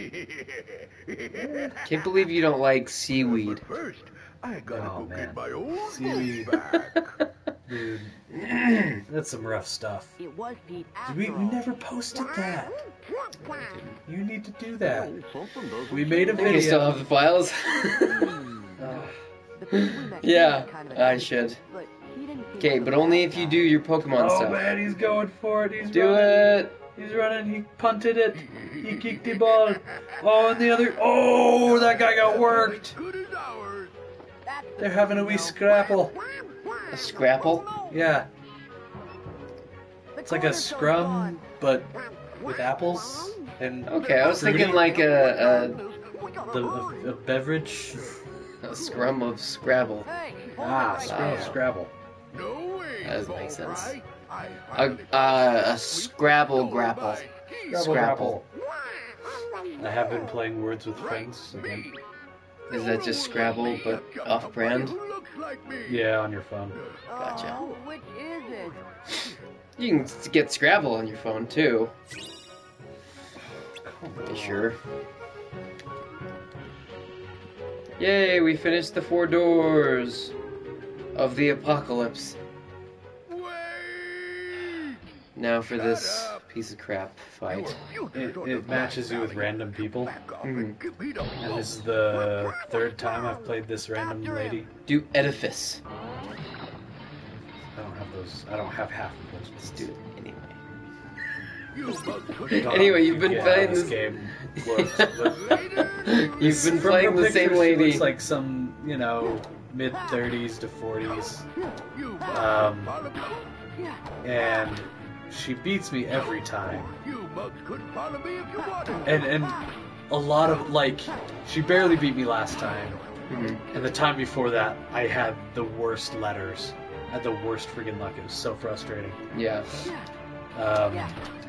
Can't believe you don't like seaweed. But first, I gotta Oh, go man. get my old Seaweed. book back. Dude, that's some rough stuff. It was Pete after We all. never posted that. You need to do that. Something doesn't We made a I think you still video. have the files. Oh, The people we met Yeah, seemed kind of I nice, should. but he didn't seem Okay, like a but only bad if you guy. do your Pokemon oh stuff. man, he's going for it. He's Do running. it! He's running. He punted it. He kicked the ball. Oh, and the other. Oh, that guy got worked. Good as ours. That's the They're having a thing, wee though. scrapple. A scrapple? Yeah, The it's like a cornerstone's scrum, gone. but with apples and Okay, I was fruity. thinking like a a beverage. scrum of Scrabble. Hey, hold Ah, it right Scrabble. there. Scrabble. No way. That doesn't make sense. Alright. I A, finally a Scrabble grapple. Scrapple. I have been playing Words with Friends again. Is that just Scrabble but off-brand? Who looks like me? Yeah, on your phone. Gotcha. Oh, which is it? You can get Scrabble on your phone too. You sure? Yay, we finished the 4 doors of the apocalypse. Wait. Now for this piece of crap fight. It matches you with random people. Back off Mhm. and give me the And this is the third time I've played this random lady. Do edifice. I don't have those. I don't have half of those. Let's do it anyway. You bugs could Anyway, you've been Yeah, playing this this. game. Looks, You've been from playing her the same picture, she lady. looks like some, mid 30s to 40s. You bugs Um, follow me. And she beats me every time. You bugs could follow me if you wanted. And a lot of, she barely beat me last time. Mhm. And the time before that, I had the worst letters. I had the worst freaking luck. It was so frustrating. Yeah.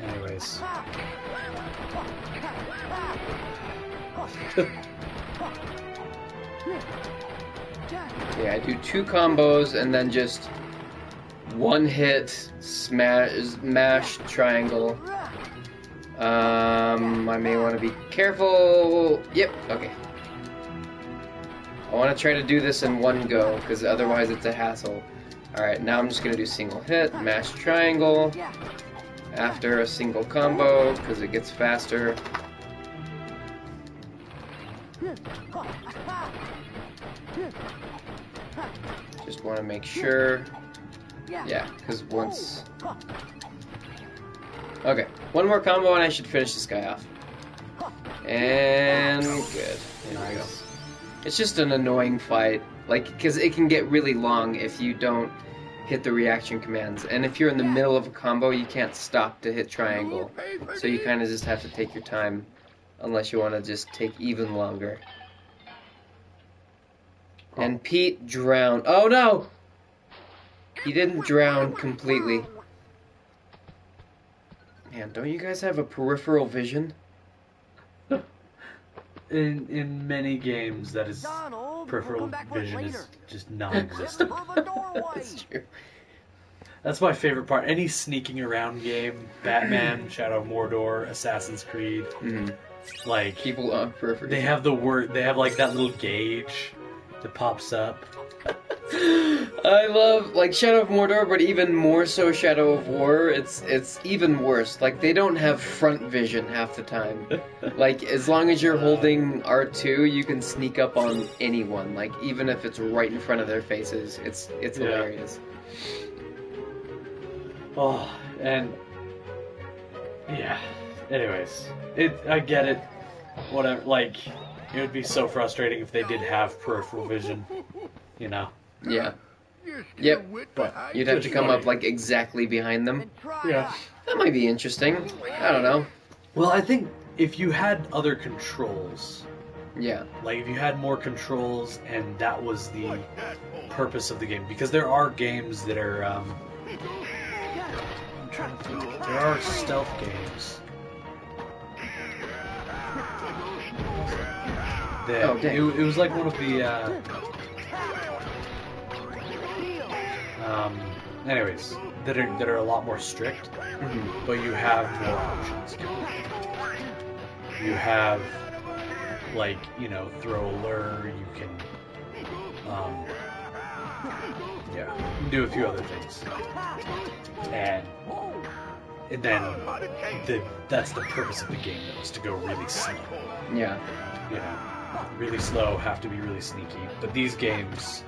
Anyways. Yeah, I do 2 combos and then just 1 hit smash triangle. I may want to be careful. Yep, okay. I want to try to do this in 1 go because otherwise it's a hassle. Alright, now I'm just going to do single hit, mash triangle, after a single combo because it gets faster. Just want to make sure. Yeah, because once... Okay, one more combo and I should finish this guy off. And good. There we go. It's just an annoying fight, like, because it can get really long if you don't hit the reaction commands. And if you're in the middle of a combo, you can't stop to hit triangle. So you kind of just have to take your time, unless you want to just take even longer. And Pete drowned. Oh no! He didn't drown completely. Man, don't you guys have a peripheral vision? In many games, that is peripheral vision is just non-existent. That's true. That's my favorite part. Any sneaking around game, Batman, Shadow of Mordor, Assassin's Creed, like People on peripheral. they have the word. They have like that little gauge that pops up. I love, like, Shadow of Mordor, but even more so Shadow of War. It's even worse. Like, they don't have front vision half the time. Like, as long as you're holding R2, you can sneak up on anyone. Like, even if it's right in front of their faces. It's hilarious. Oh, and yeah. Anyways, I get it. Whatever. Like, it would be so frustrating if they did have peripheral vision. You know. Yeah. You're still Yep. wit But behind You'd have you. to come up, like, exactly behind them. Yeah. That might be interesting. I don't know. Well, I think if you had other controls, Yeah. like if you had more controls, and that was the purpose of the game, because there are games that are. I'm trying to think. There are stealth games. That Oh, dang. it was like one of the. Anyways, that are a lot more strict, but you have more options. You have, like, you know, throw a lure. You can, yeah, you can do a few other things, and then that's the purpose of the game, was to go really slow. Yeah. You know, really slow, have to be really sneaky. But these games.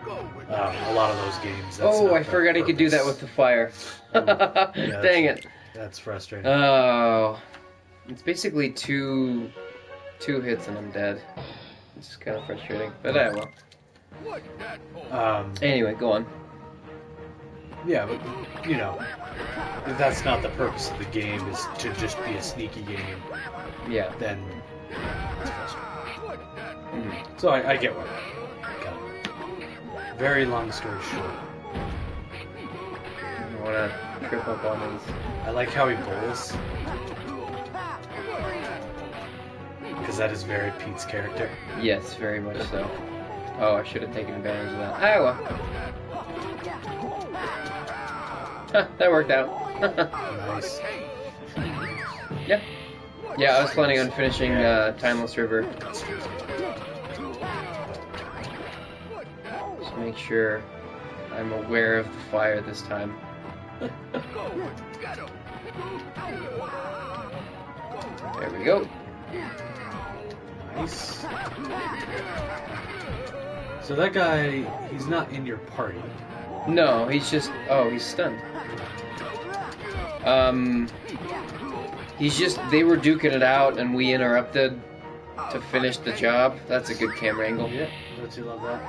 A lot of those games. That's Oh, not I the forgot he could do that purpose. with the fire. Yeah, Dang it. That's frustrating. Oh. It's basically two hits and I'm dead. It's just kind of frustrating. But I will. Anyway, go on. Yeah, but you know, if that's not the purpose of the game, is to just be a sneaky game, Yeah. then it's frustrating. So I get what. Very long story short, I don't want to trip up on these. I like how he bowls, because that is very Pete's character. Yes, very much so. Oh, I should have taken advantage of that. Iowa. That worked out. Nice. Yeah. Yeah, I was planning on finishing Timeless River. Just make sure I'm aware of the fire this time. There we go. Nice. So that guy, he's not in your party. No, he's just... Oh, he's stunned. He's just... They were duking it out and we interrupted to finish the job. That's a good camera angle. Yeah, don't you love that?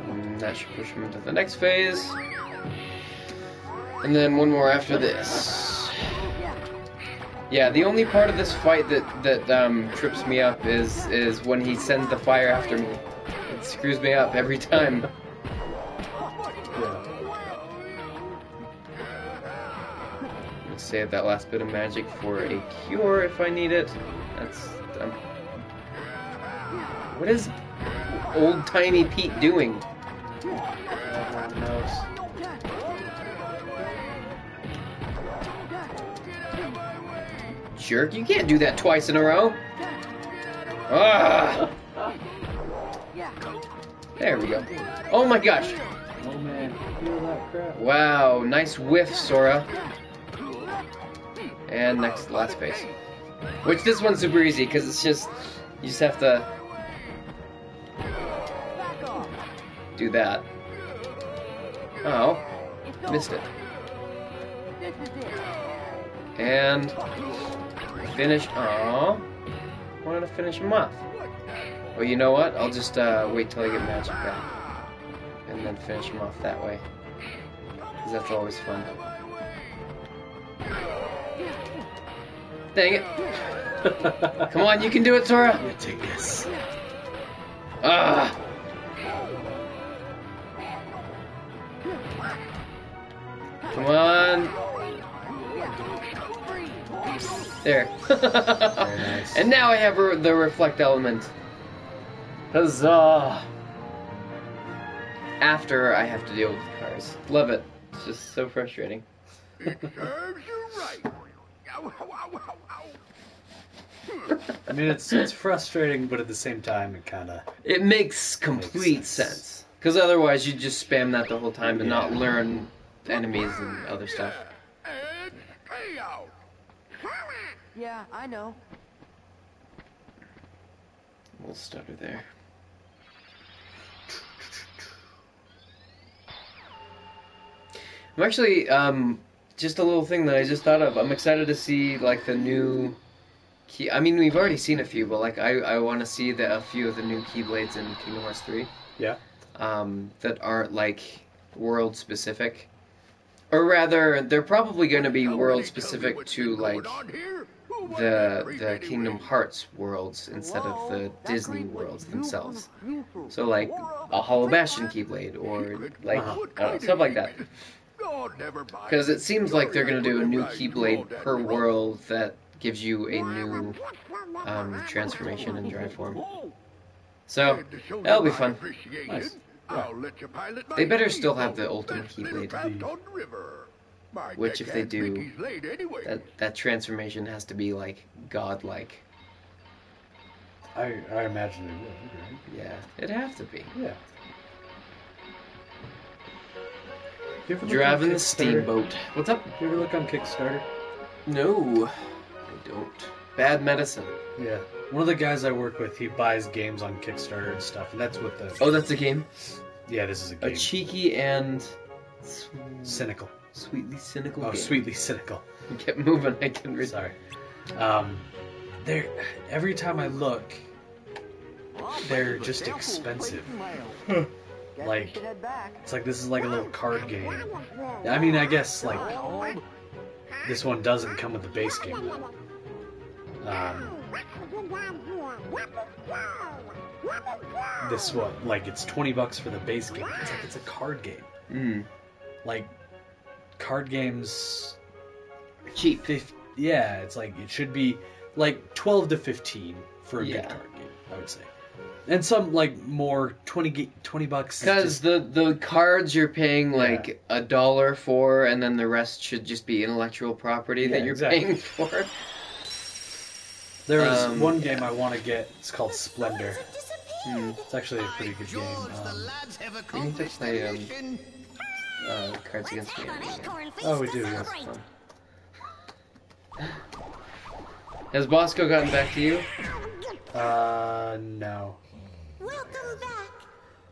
And that should push him into the next phase. And then one more after this. Yeah, the only part of this fight that trips me up is when he sends the fire after me. It screws me up every time. Let's save that last bit of magic for a cure if I need it. That's... what is old-timey Pete doing? Everyone knows. jerk. You can't do that twice in a row. Ah! There we go. Oh my gosh. Oh man, feel that crap. Wow, nice whiff, Sora. And last phase. Which this one's super easy, because it's just, you just have to do that. Oh, missed it. And finish, oh, I wanted to finish him off. Well, you know what, I'll just wait till I get magic back. And then finish him off that way. Because that's always fun. Dang it. Come on, you can do it, Sora. Yeah, take this. Ah. Come on. There. Very nice. And now I have the reflect element. Huzzah. After I have to deal with the cars. Love it. It's just so frustrating. It serves you right. Ow, ow, ow, ow, ow. I mean, it's frustrating, but at the same time, it kind of... It makes complete sense. Because otherwise you'd just spam that the whole time and not learn enemies and other stuff. And payout. Yeah, I know. We'll stutter there. I'm actually, just a little thing that I just thought of. I'm excited to see, like, the new key... I mean, we've already seen a few, but, like, I want to see a few of the new Keyblades in Kingdom Hearts 3. Yeah. That aren't, like, world-specific. Or rather, they're probably going to be world-specific to, like, the Kingdom Hearts worlds instead of the Disney worlds themselves. So, like, a Hollow Bastion Keyblade, or, like, I don't know, stuff like that. Because it seems like they're going to do a new Keyblade per world that gives you a new transformation and drive form. So, that'll be fun. Nice. They better still have the ultimate Keyblade. Which, if they do, that transformation has to be, like, godlike. I imagine it would, right? Yeah, it'd have to be. Yeah. You ever look Driving on the Kickstarter? steamboat. What's up? You ever look on Kickstarter? No, I don't. Bad medicine. Yeah. One of the guys I work with, he buys games on Kickstarter and stuff, and that's what the... Oh, that's a game? Yeah, this is a game. A cheeky and... Cynical. Sweetly cynical Oh, game. sweetly cynical. Get moving, I can read. Sorry. They're... Every time I look, they're just expensive. Like, it's like this is like a little card game. I mean, I guess, like, this one doesn't come with the base game, though. This one, like, it's $20 for the base game. It's like it's a card game. Mm. Like, card games... Cheap. Yeah, it's like, it should be, like, 12 to 15 for a good Yeah. card game, I would say. And some, like, more $20 Because the cards you're paying, like, $1 for, and then the rest should just be intellectual property that you're paying for. There is one game I want to get. It's called Splendor. It's actually a pretty good game. We need to play Cards Against Humanity. Oh, we do, yes. Has Bosco gotten back to you? No. Welcome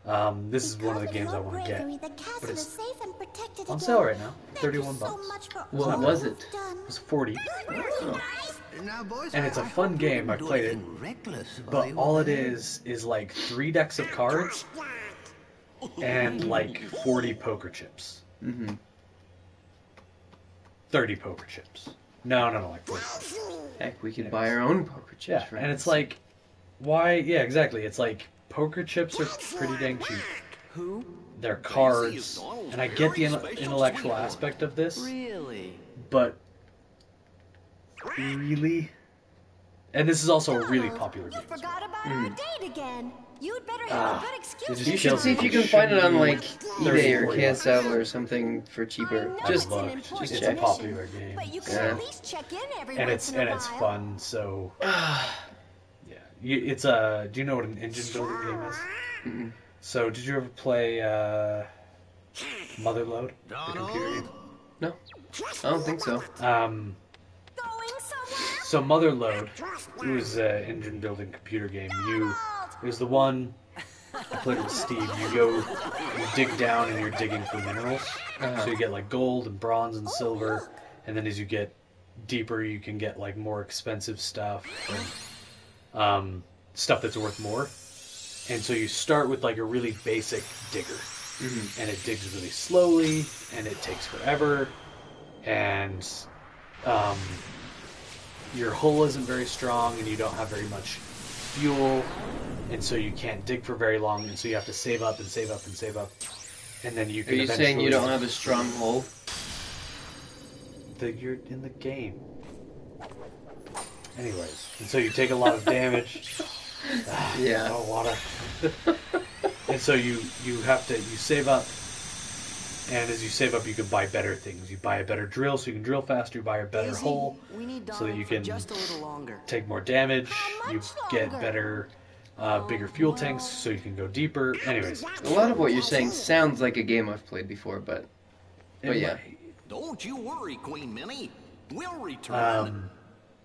back. This is one of the games I want to get. The castle But it's is safe and protected on again. sale right now. Thank you $31. so much for What all was you've it? done. It was 40. Now, boys, And it's a fun game. I played it. But all it is like 3 decks of cards and like 40 poker chips. Mm-hmm. 30 poker chips. No, like 40. Heck, we could buy our own poker chips. Yeah, and it's like, why? Yeah, exactly. It's like poker chips are pretty dang cheap. They're cards, and I get the intellectual aspect of this, Really? but really, And this is also a really popular You game. forgot about our date again. You'd better have Ah, a good excuse. it You just should kills see me. if you It can find it on shouldn't like be eBay or 30, KSL or something for cheaper. I Just looked. just It's check. a popular game. But you can Yeah. at least check in every And once it's in a while. fun, so yeah. It's a. Do you know what an engine building game is? Mm-mm. So did you ever play Motherload, the computer game? No, I don't think so. Going somewhere? So Motherload, it was an engine building computer game. It was the one I played with Steve. You dig down and you're digging for minerals. Uh-huh. So you get like gold and bronze and silver, and then as you get deeper, you can get like more expensive stuff and stuff that's worth more. And so you start with like a really basic digger, and it digs really slowly, and it takes forever, and your hull isn't very strong, and you don't have very much fuel, and so you can't dig for very long, and so you have to save up and save up and save up, and then you Are can you eventually... saying you don't have a strong hold? You're in the game. Anyways, and so you take a lot of damage. Yeah. Oh, water. And so you save up, and as you save up, you can buy better things. You buy a better drill, so you can drill faster. You buy a better Daisy, hole, we need so that Donald you for can just a little longer. take more damage. How You much get longer? better, bigger fuel tanks, so you can go deeper. Anyways, A lot of what you're saying sounds like a game I've played before, but yeah. Don't you worry, Queen Minnie. We'll return.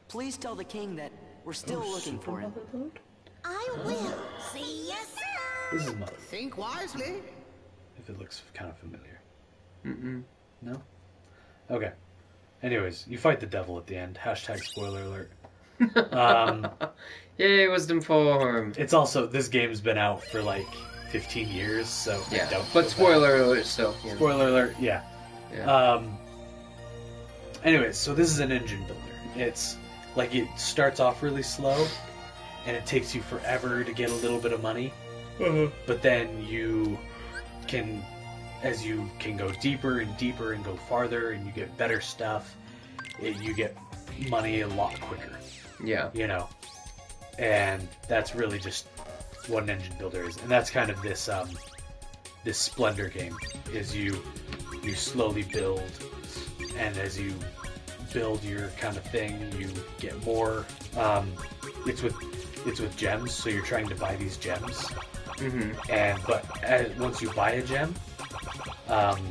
Please tell the king that we're still looking for him. I will. See ya soon. This is Mother. Think wisely. If it looks kind of familiar. Mm-mm. No? Okay. Anyways, you fight the devil at the end. Hashtag spoiler alert. Yay, wisdom form. It's also, this game's been out for like 15 years, so I Yeah, don't but feel spoiler alert still. bad. You know. Spoiler alert, yeah. Yeah. Anyways, so this is an engine builder. It's like it starts off really slow, and it takes you forever to get a little bit of money. But then you can, as you can go deeper and deeper and go farther, and you get better stuff, you get money a lot quicker. Yeah. You know, and that's really just what an engine builder is, and that's kind of this this Splendor game. Is you slowly build, and as you build your kind of thing, you get more. It's with gems, so you're trying to buy these gems, but once you buy a gem,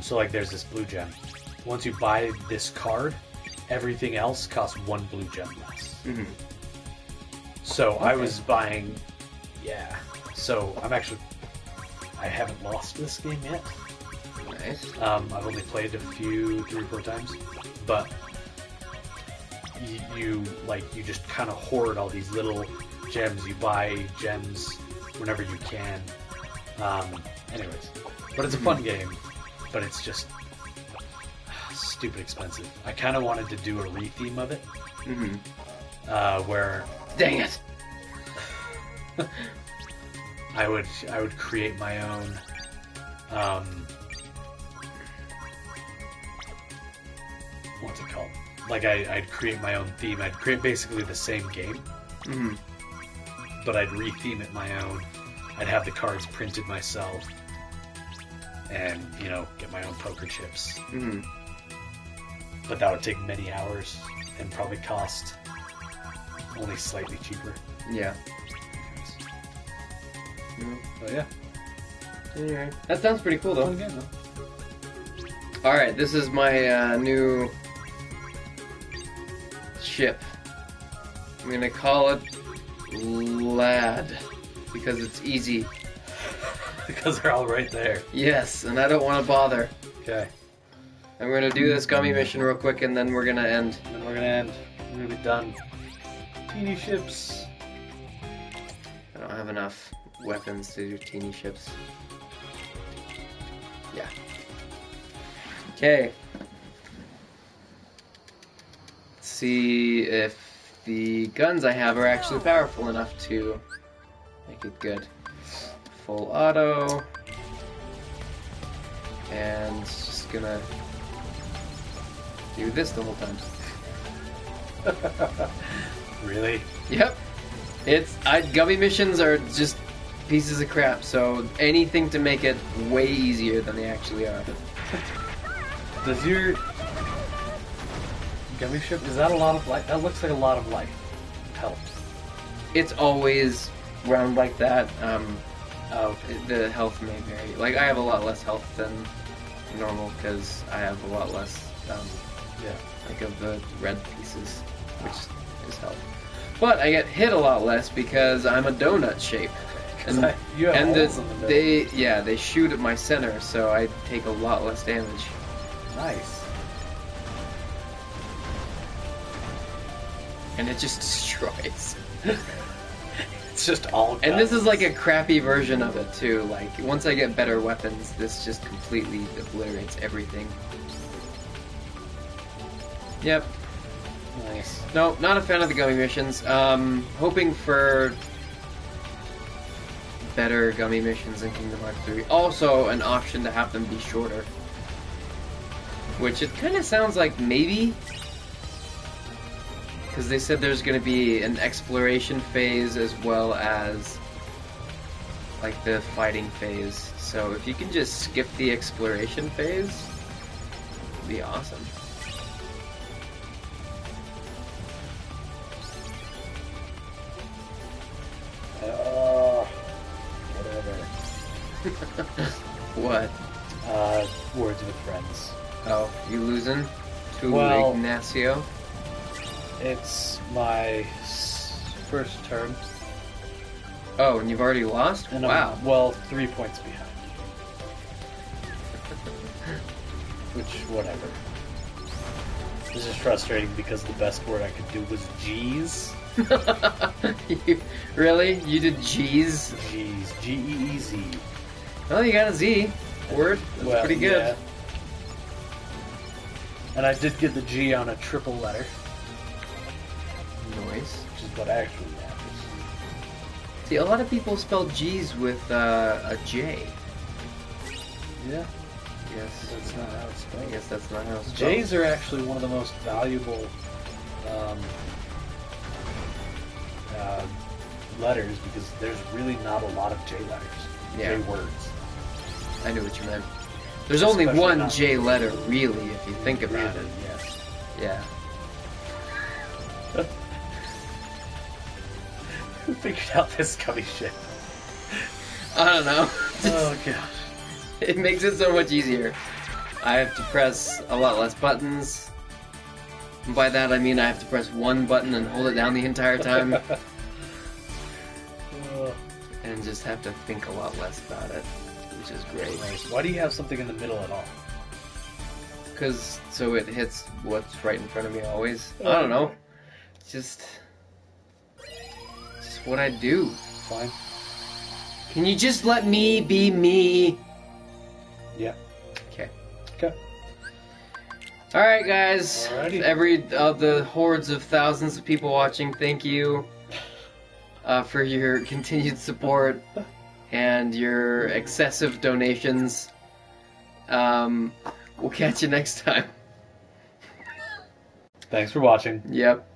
so like there's this blue gem. Once you buy this card, everything else costs 1 blue gem less. So I was buying, so I haven't lost this game yet. Nice. I've only played a few, 3 or 4 times, but you just kind of hoard all these little gems. You buy gems whenever you can. Anyways, but it's a fun game, but it's just stupid expensive. I kind of wanted to do a retheme of it, where Dang it. I would create my own what's it called? Like I'd create my own theme. I'd create basically the same game, but I'd retheme it my own. I'd have the cards printed myself, and get my own poker chips. But that would take many hours and probably cost only slightly cheaper. Yeah. But yeah, Anyway, that sounds pretty cool though. fun game though. Alright, this is my new ship. I'm gonna call it Lad because it's easy. Because they're all right there. Yes, and I don't want to bother. Okay. I'm gonna do this gummy mission real quick and then we're gonna end. And then we're gonna end. We're gonna be done. Teeny ships. I don't have enough weapons to do teeny ships. Yeah. Okay. Let's see if the guns I have are actually powerful enough to make it good. Full auto. And just gonna do this the whole time. Really? Yep. Gummy missions are just pieces of crap, so anything to make it way easier than they actually are. Does your gummy ship, is that a lot of life? That looks like a lot of life. Health. It's always round like that. Okay. The health may vary. Like, I have a lot less health than normal because I have a lot less, Yeah. like, of the red pieces, which is health. But I get hit a lot less because I'm a donut shape. And, you have and holes in the middle. they shoot at my center, so I take a lot less damage. Nice. And it just destroys. It's just all And this guns. is like a crappy version of it too. Like, once I get better weapons, this just completely obliterates everything. Yep. Nice. No, not a fan of the gummy missions. Hoping for better gummy missions in Kingdom Hearts 3. Also, an option to have them be shorter. Which it kind of sounds like maybe. Because they said there's going to be an exploration phase as well as like the fighting phase. So if you can just skip the exploration phase, it'd be awesome. Whatever. What? Words with friends. Oh, you losing to Well- Ignacio? It's my first turn. Oh, and you've already lost? And Wow. I'm, well, 3 points behind. Which, whatever. This is frustrating because the best word I could do was G's. Really? You did G's? G's. G-E-E-Z. Well, you got a Z word. That's Well, pretty good. yeah. And I did get the G on a triple letter, Nice. which is what actually matters. See, a lot of people spell G's with a J. Yeah. Yes. That's not how it's I spelled. guess that's not how it's spelled. J's are actually one of the most valuable letters because there's really not a lot of J letters. Yeah. J words. I knew what you meant. There's only Especially one not- J letter, really, if you think about Really, it. yes. Yeah. Who figured out this gummy shit? I don't know. Oh gosh. It makes it so much easier. I have to press a lot less buttons. And by that I mean I have to press one button and hold it down the entire time. And just have to think a lot less about it, which is great. Nice. Why do you have something in the middle at all? Because so it hits what's right in front of me always. I don't know. It's just what I do. Fine. Can you just let me be me? Yeah. Okay. Okay. All right, guys. Alrighty. Every of the hordes of thousands of people watching, thank you for your continued support and your excessive donations. We'll catch you next time. Thanks for watching. Yep.